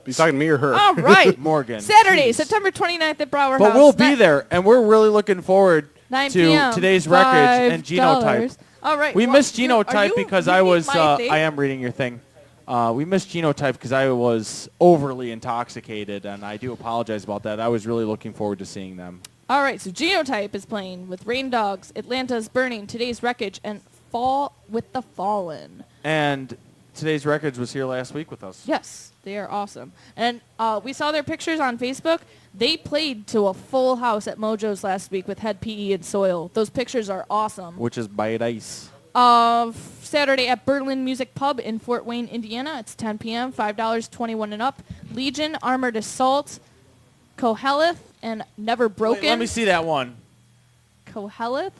You talking to me or her? All right. Morgan? Saturday, Jeez. September 29th at Brower But House. we'll be there, and we're really looking forward 9 to p.m., today's records and Genotype. $5. All right. We well, missed are Genotype you because I reading was. my thing? I am reading your thing. We missed Genotype because I was overly intoxicated, and I do apologize about that. I was really looking forward to seeing them. All right, so Genotype is playing with Rain Dogs, Atlanta's Burning, Today's Wreckage, and Fall with the Fallen. And today's records was here last week with us. Yes, they are awesome. And we saw their pictures on Facebook. They played to a full house at Mojo's last week with Head PE and Soil. Those pictures are awesome. Which is Bite Ice. Saturday at Berlin Music Pub in Fort Wayne, Indiana. It's 10 p.m., $5, 21 and up. Legion, Armored Assault, Koheleth, and Never Broken. Wait, let me see that one. Koheleth?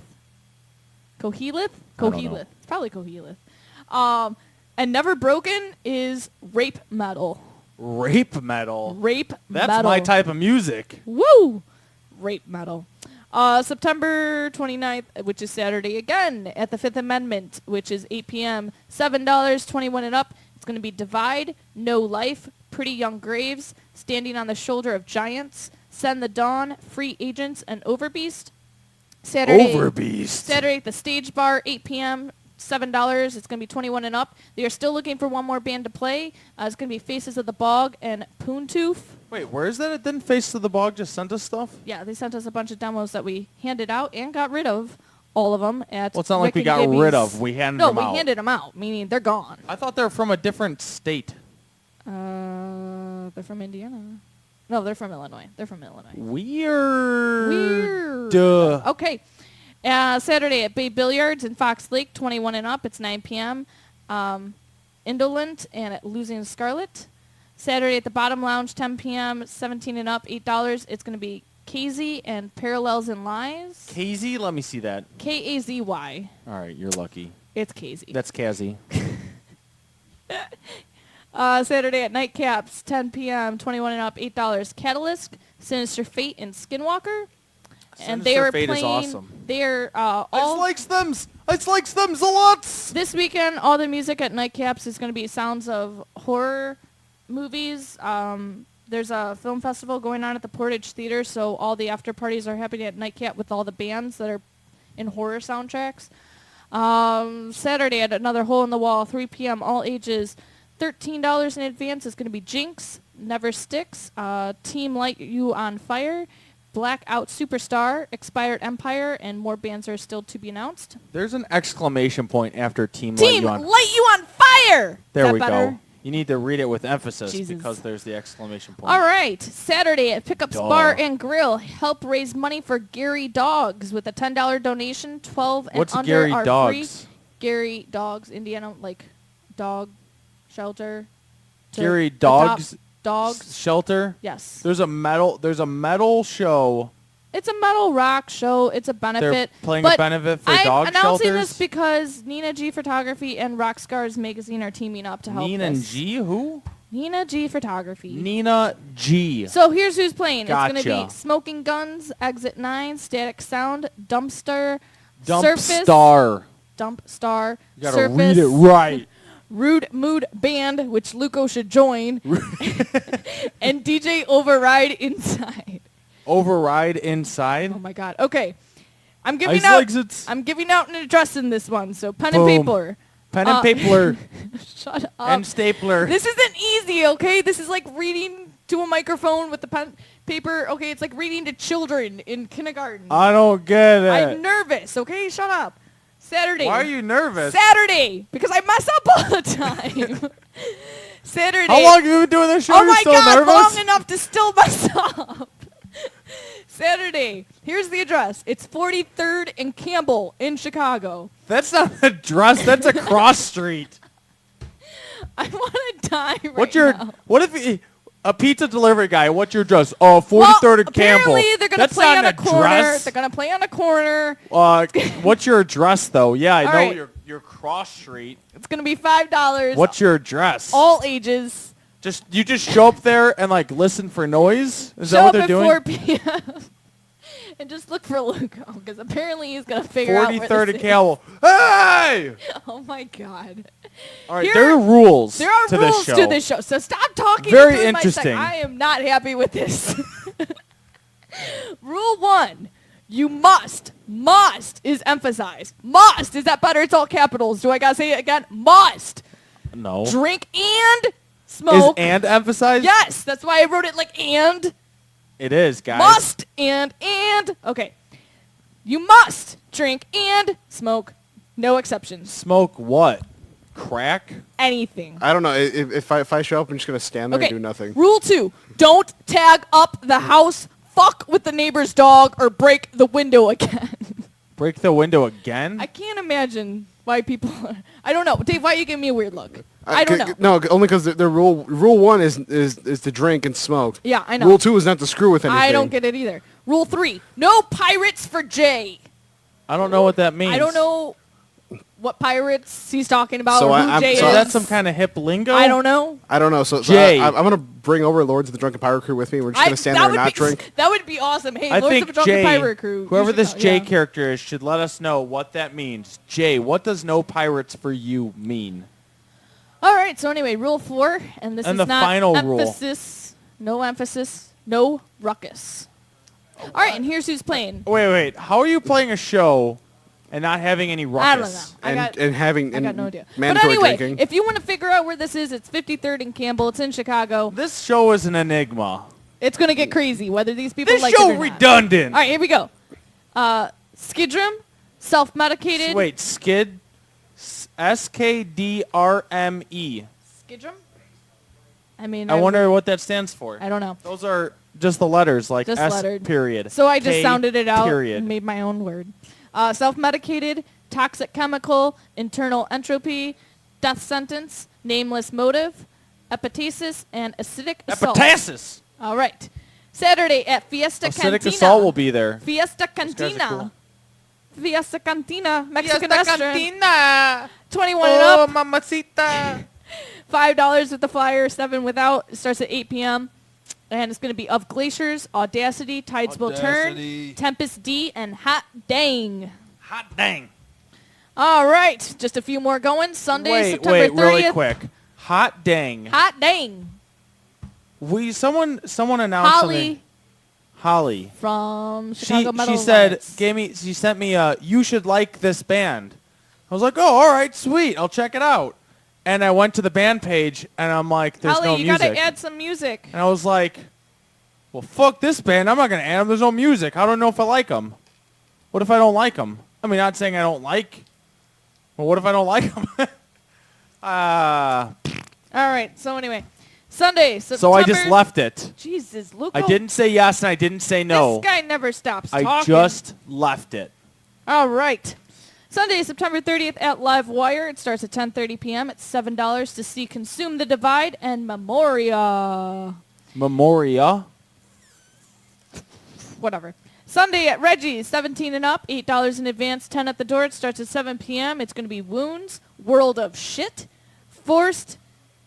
Koheleth? don't know. Koheleth. It's probably Koheleth. And Never Broken is rape metal. Rape metal. Rape That's metal. my type of music. Woo! Rape metal. September 29th, which is Saturday again, at the Fifth Amendment, which is 8 p.m., $7, 21 and up. It's going to be Divide, No Life, Pretty Young Graves, Standing on the Shoulder of Giants, Send the Dawn, Free Agents, and Overbeast. Overbeast. Saturday at the Stage Bar, 8 p.m., $7. It's going to be 21 and up. They are still looking for one more band to play. It's going to be Faces of the Bog and Poontooth. Wait, where is that? It didn't Face to the Bog just sent us stuff? Yeah, they sent us a bunch of demos that we handed out and got rid of, all of them. Well, it's not like we got rid of. We handed them out. No, we handed them out, meaning they're gone. I thought they were from a different state. They're from Indiana. No, they're from Illinois. Weird. Weird. Duh. Okay. Saturday at Bay Billiards in Fox Lake, 21 and up. It's 9 p.m. Indolent and at Losing Scarlet. Saturday at the Bottom Lounge, 10 p.m., 17 and up, $8. It's going to be KZ and Parallels and Lies. KZ? Let me see that. K-A-Z-Y. All right, you're lucky. It's KZ. That's Kazi. Saturday at Nightcaps, 10 p.m., 21 and up, $8. Catalyst, Sinister Fate, and Skinwalker. And they Sinister are Fate is playing. awesome. They're I all likes them a lot. this weekend. All the music at Nightcaps is going to be sounds of horror movies. There's a film festival going on at the Portage Theater, so all the after parties are happening at Nightcap with all the bands that are in horror soundtracks. Saturday at another Hole in the Wall, 3 p.m., all ages, $13 in advance is going to be Jinx, Never Sticks, Team Light You on Fire, Blackout Superstar, Expired Empire, and more bands are still to be announced. There's an exclamation point after Team Light You on. Light You on Fire! There Is that we better? go. You need to read it with emphasis Jesus. because there's the exclamation point. All right, Saturday at Pickups Duh. Bar and Grill, help raise money for Gary Dogs with a $10 donation. 12 and What's under Gary are Dogs? free. Gary Dogs, Indiana, like dog shelter. to Gary adopt Dogs Dogs. Shelter. Yes. There's a metal show. It's a metal rock show. It's a They're benefit. playing but a benefit for I'm dog announcing shelters. this because Nina G Photography and Rockscars Magazine are teaming up to help Nina and this. G, who? Nina G Photography. Nina G. So here's who's playing. Gotcha. It's going to be Smoking Guns, Exit 9, Static Sound, Dumpster, Dump Surface, Star. Dump Star, You gotta Surface, read it right. Rude Mood Band, which Luco should join, and DJ Override Inside. Override Inside. Oh my God. Okay, I'm giving Ice out. Exits. I'm giving out an address in this one. So pen Boom. and paper. Pen and paper Shut up. and stapler. This isn't easy. Okay, this is like reading to a microphone with the pen paper. Okay, it's like reading to children in kindergarten. I don't get it. I'm nervous. Okay, shut up. Saturday. Why are you nervous? Saturday, because I mess up all the time. Saturday. How long have you been doing this show? Oh You're my still God, nervous? long enough to still mess up. Saturday. Here's the address. It's 43rd and Campbell in Chicago. That's not a dress. That's a cross street. I want to die right What's your? now. What if a pizza delivery guy? What's your dress? Oh, 43rd and Campbell. Apparently they're gonna That's play not on an a corner. address. They're gonna play on a corner. What's your address though? Yeah, I All know right. your cross street. It's gonna be $5. What's your address? all ages? You just show up there and like listen for noise. Is Show that what up they're at doing? 4 p.m. and just look for Luco because apparently he's gonna figure out where 43rd this and is. Campbell. Hey! Oh my God. All right, Here- there are rules. There are to rules this show. to this show, so stop talking. Very and doing my interesting. sec- I am not happy with this. Rule 1. You must is emphasized. Must. Is that better? It's all capitals. Do I gotta say it again? Must. No. Drink and Is smoke. and emphasized? Yes, that's why I wrote it like and. It is, guys. Must and. Okay. You must drink and smoke. No exceptions. Smoke what? Crack? Anything. I don't know. If I show up, I'm just going to stand there Okay. and do nothing. Rule 2. Don't tag up the house, fuck with the neighbor's dog, or break the window again. Break the window again? I can't imagine why people I don't know. Dave, why are you giving me a weird look? I don't know. No, only because the rule 1 is to drink and smoke. Yeah, I know. Rule 2 is not to screw with anything. I don't get it either. Rule 3. No pirates for Jay. I don't know what that means. I don't know what pirates he's talking about So or who I'm- Jay So is. that's some kind of hip lingo? I don't know. I don't know. So Jay. I'm going to bring over Lords of the Drunken Pirate Crew with me. We're just going to stand that there and would not be- drink. That would be awesome. Hey, I Lords of think the Drunken Jay, Pirate Crew. you whoever should this know. Jay Yeah. character is, should let us know what that means. Jay, what does no pirates for you mean? All right, so anyway, rule 4, and this And is the not final rule. emphasis, no ruckus. All right, and here's who's playing. Wait. How are you playing a show and not having any ruckus? I don't know. And I got no idea. But mandatory anyway, drinking. if you want to figure out where this is, it's 53rd and Campbell. It's in Chicago. This show is an enigma. It's going to get crazy, whether these people This like show it or not. redundant. All right, here we go. Skidrum, self-medicated. Wait, skid? SKDRME. Skidrum? I mean, I wonder what that stands for. I don't know. Those are just the letters, like Just S lettered. period. So I just K sounded it out period. and made my own word. Self-medicated, toxic chemical, internal entropy, death sentence, nameless motive, epitasis, and acidic assault. Epitasis. All right. Saturday at Fiesta Acidic Cantina. assault will be there. Fiesta guys are Cantina. cool. Fiesta Cantina, Mexican Fiesta restaurant. Cantina. 21 and up. mamacita. $5 with the flyer, 7 without. It starts at 8 p.m. And it's going to be Of Glaciers, Audacity, Tides Will Turn, Audacity. Tempest D, and Hot Dang. Hot dang. All right. Just a few more going. Sunday, Wait, September 30th. really quick. Hot dang. Hot Dang. Someone announced Holly something. Holly. from Chicago Metal She said, Alliance. she sent me you should like this band. I was like, oh, all right, sweet. I'll check it out. And I went to the band page, and I'm like, there's Holly, no you music. got to add some music. And I was like, well, fuck this band. I'm not going to add them. There's no music. I don't know if I like them. What if I don't like them? I mean, not saying I don't like. Well, what if I don't like them? All right. So anyway, Sunday, September. So I just left it. Jesus, Luke. I didn't say yes, and I didn't say no. This guy never stops I talking. just left it. All right. Sunday, September 30th at Live Wire. It starts at 10:30 p.m. It's $7 to see Consume the Divide and Memoria. Memoria. Whatever. Sunday at Reggie's, 17 and up, $8 in advance, 10 at the door. It starts at 7 p.m. It's going to be Wounds, World of Shit, Forced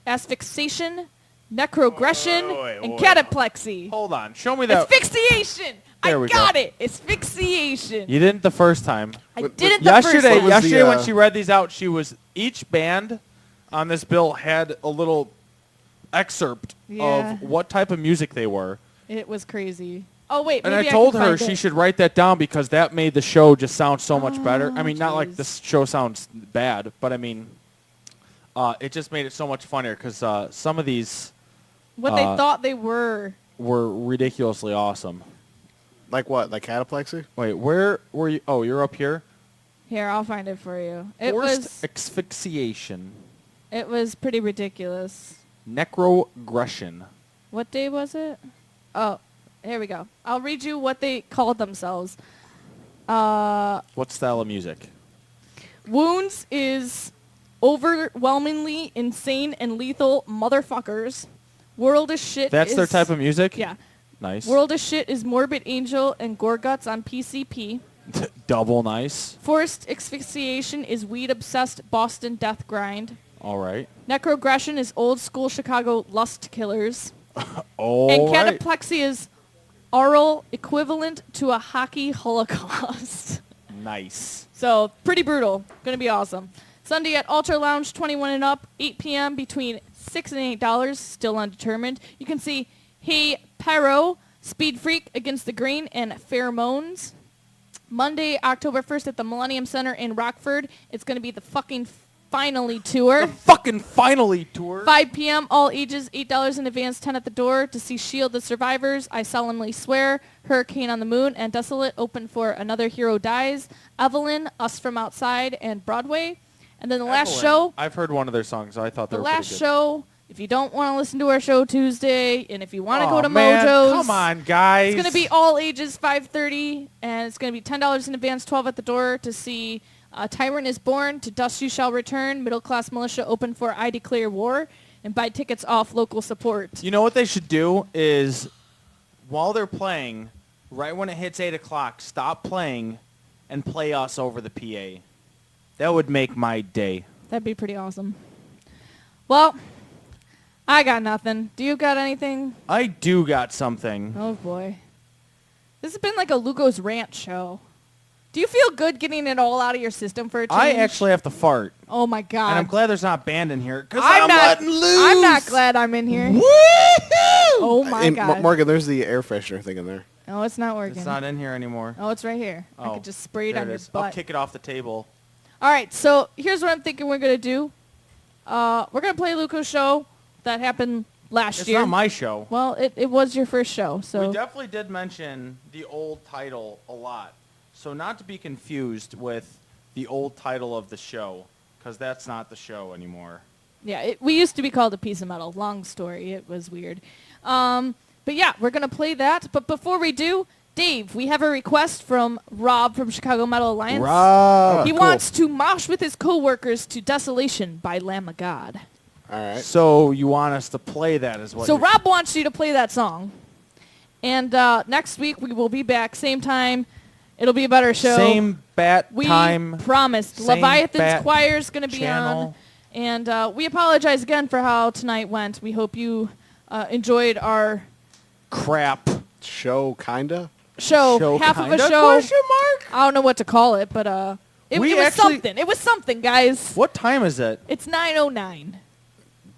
Asphyxiation, Necrogression, and Cataplexy. Hold on. Show me that. Asphyxiation! There I we got go. it! Asphyxiation. You didn't the first time. I But- did it the Yesterday, first time. Yes. when she read these out, each band on this bill had a little excerpt Yeah. of what type of music they were. It was crazy. Oh, wait. And I maybe told can her find she it. should write that down because that made the show just sound so much better. I mean, not like jeez. this show sounds bad, but I mean, it just made it so much funnier because some of these What they thought they were. were ridiculously awesome. Like what? Like cataplexy? Wait, where were you? Oh, you're up here? Here, I'll find it for you. It Forced asphyxiation. was pretty ridiculous. Necrogression. What day was it? Oh, here we go. I'll read you what they called themselves. What style of music? Wounds is overwhelmingly insane and lethal motherfuckers. World of Shit That's is... their type of music? Yeah. Nice. World of Shit is Morbid Angel and Gore Guts on PCP. Double nice. Forced Asphyxiation is Weed-obsessed Boston Death Grind. All right. Necrogression is old school Chicago Lust Killers. All And right. Cataplexy is oral equivalent to a hockey holocaust. Nice. So, pretty brutal. Going to be awesome. Sunday at Ultra Lounge, 21 and up, 8 p.m. between $6 and $8, still undetermined. You can see Hey Pyro, Speed Freak Against the Grain, and Pheromones. Monday, October 1st at the Millennium Center in Rockford. It's going to be the fucking Finally tour. The fucking Finally tour. 5 p.m. all ages, $8 in advance, 10 at the door to see Shield the Survivors, I Solemnly Swear, Hurricane on the Moon, and Desolate open for Another Hero Dies, Evelyn, Us From Outside, and Broadway. And then the last Evelyn. show, I've heard one of their songs, so I thought they the were pretty last good. show, if you don't want to listen to our show Tuesday, and if you want to Aw, go to man, Mojo's, come on, guys. it's going to be all ages, 5:30, and it's going to be $10 in advance, 12 at the door to see Tyrant is Born, To Dust You Shall Return, Middle Class Militia open for I Declare War, and buy tickets off local support. You know what they should do is, while they're playing, right when it hits 8 o'clock, stop playing and play us over the PA. That would make my day. That'd be pretty awesome. Well, I got nothing. Do you got anything? I do got something. Oh, boy. This has been like a Lugo's Rant show. Do you feel good getting it all out of your system for a change? I actually have to fart. Oh, my God. And I'm glad there's not band in here, because I'm I'm not- letting loose. I'm not glad I'm in here. Woohoo! Oh, my And God. Morgan, there's the air freshener thing in there. Oh, it's not working. It's not in here anymore. Oh, it's right here. I Oh, could just spray it there on your is. butt. I'll kick it off the table. All right, so here's what I'm thinking we're going to do. We're going to play Luco's show that happened last It's year. not my show. Well, it was your first show, so... We definitely did mention the old title a lot. So not to be confused with the old title of the show, because that's not the show anymore. Yeah, we used to be called A Piece of Metal. Long story. It was weird. But yeah, we're going to play that. But before we do, Dave, we have a request from Rob from Chicago Metal Alliance. Rob. He Cool. wants to mosh with his co-workers to Desolation by Lamb of God. All right. So you want us to play that as well? So Rob wants you to play that song. And next week we will be back, same time. It'll be a better show. Same bat We time. promised. same Leviathan's bat Choir is going to be channel. on. And we apologize again for how tonight went. We hope you enjoyed our Crap. Show, kinda. show. Half of a kinda? show. Question mark? I don't know what to call it, but it We was actually- something. It was something, guys. What time is it? It's 9:09.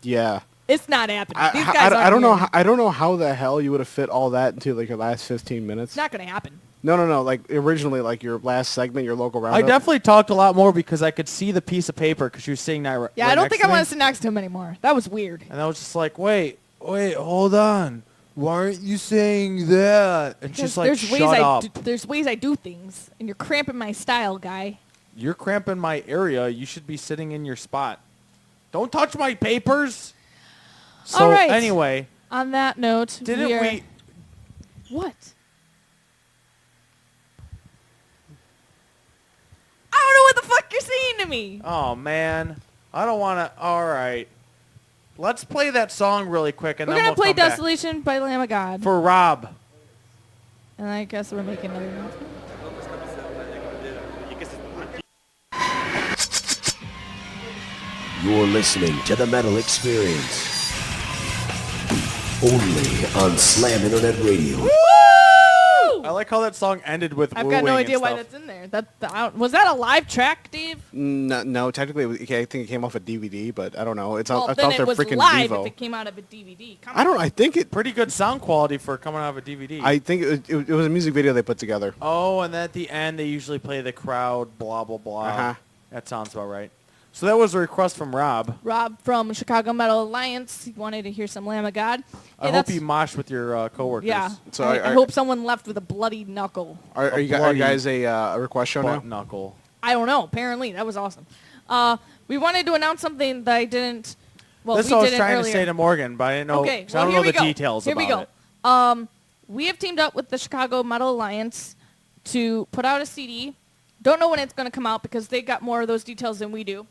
Yeah. It's not happening. These guys I aren't don't know. here. I don't know how the hell you would have fit all that into like your last 15 minutes. It's not going to happen. No. Like originally, like your last segment, your local roundup. I definitely talked a lot more because I could see the piece of paper because she was sitting there. Yeah, right I don't next think I to want me. to sit next to him anymore. That was weird. And I was just like, wait, hold on. Why aren't you saying that? And she's like, shut up. There's ways I do things, and you're cramping my style, guy. You're cramping my area. You should be sitting in your spot. Don't touch my papers. So All right. anyway, On that note, didn't we? What? I don't know what the fuck you're saying to me. Oh man, I don't want to. All right, let's play that song really quick, and We're then gonna we'll play come back. Desolation by Lamb of God, For Rob. and I guess we're making another announcement. You're listening to the Metal Experience. Only on Slam Internet Radio. I like how that song ended with. I've got no wooing idea and why stuff. that's in there. Was that a live track, Dave? No, technically, I think it came off a DVD, but I don't know. It's Well, out then there it was freaking live Devo. if it came out of a DVD. Come I don't. on. I think it. Pretty good sound quality for coming out of a DVD. I think it was a music video they put together. Oh, and then at the end they usually play the crowd, blah blah blah. Uh-huh. That sounds about right. So that was a request from Rob. Rob from Chicago Metal Alliance. He wanted to hear some Lamb of God. I hope you moshed with your coworkers. Yeah. So I hope someone left with a bloody knuckle. Are you bloody guys a request show now? Butt knuckle. I don't know. Apparently, that was awesome. We wanted to announce something that I didn't. Well, This we I was didn't trying earlier. to say to Morgan, but I didn't know. Okay, 'cause well, I don't here know we the go. details Here about we go. it. We have teamed up with the Chicago Metal Alliance to put out a CD. Don't know when it's going to come out because they got more of those details than we do.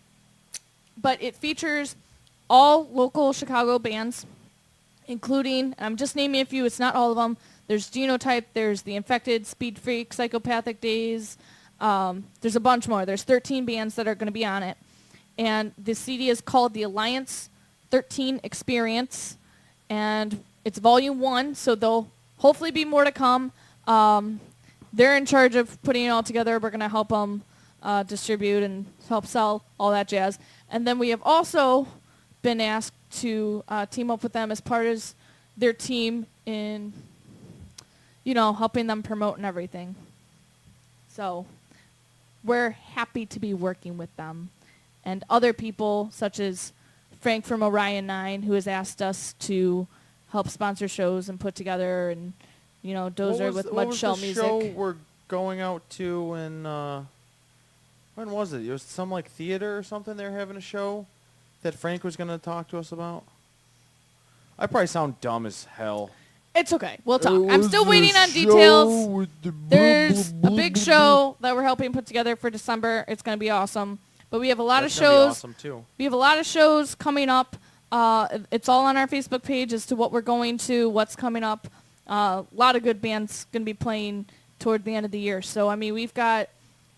But it features all local Chicago bands, including, and I'm just naming a few, it's not all of them. There's Genotype, there's The Infected, Speed Freak, Psychopathic Days. There's a bunch more. There's 13 bands that are going to be on it. And the CD is called The Alliance 13 Experience. And it's volume 1, so there'll hopefully be more to come. They're in charge of putting it all together. We're going to help them distribute and help sell all that jazz. And then we have also been asked to team up with them as part of their team in, helping them promote and everything. So we're happy to be working with them. And other people, such as Frank from Orion 9, who has asked us to help sponsor shows and put together, and, Dozer with Mud Shell Music. What was the show we're going out to in, when was it? It was some, theater or something they were having a show that Frank was going to talk to us about? I probably sound dumb as hell. It's okay. We'll talk. I'm still waiting on details. There's a big show that we're helping put together for December. It's going to be awesome. But we have a lot That's of gonna be shows. awesome too. We have a lot of shows coming up. It's all on our Facebook page as to what we're going to, what's coming up. A lot of good bands going to be playing toward the end of the year. So, we've got,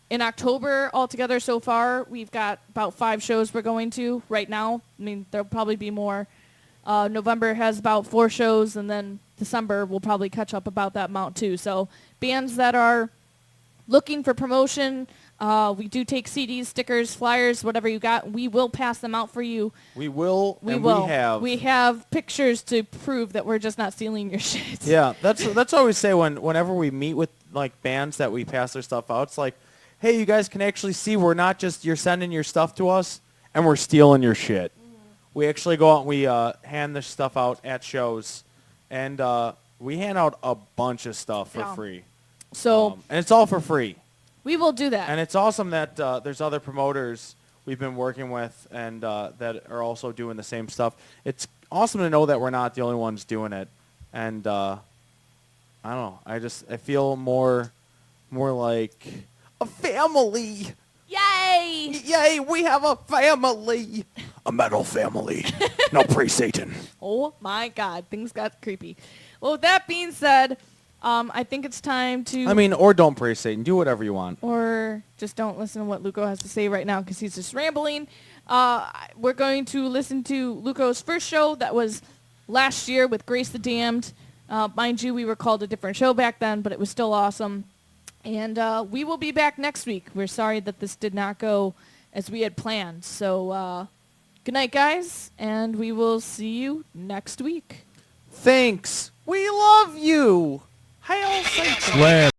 in October altogether so far, we've got about 5 shows we're going to right now. There'll probably be more. November has about 4 shows, and then December will probably catch up about that amount too. So bands that are looking for promotion, we do take CDs, stickers, flyers, whatever you got. We will pass them out for you. We will. We and will. We have. We have pictures to prove that we're just not stealing your shit. Yeah, that's what I always say whenever we meet with bands that we pass their stuff out. It's like, hey, you guys can actually see we're not just you're sending your stuff to us and we're stealing your shit. We actually go out and we hand this stuff out at shows, and we hand out a bunch of stuff for free. So and it's all for free. we will do that. And it's awesome that there's other promoters we've been working with and that are also doing the same stuff. It's awesome to know that we're not the only ones doing it. And I don't know. I feel more like a family. Yay! Yay, we have a family. A metal family. No, praise Satan. Oh my God, things got creepy. Well, with that being said, I think it's time to... or don't praise Satan. Do whatever you want. Or just don't listen to what Luco has to say right now because he's just rambling. We're going to listen to Luco's first show that was last year with Grace the Damned. Mind you, we were called a different show back then, but it was still awesome. And we will be back next week. We're sorry that this did not go as we had planned. So good night, guys, and we will see you next week. Thanks. We love you. Hail Satan. Slam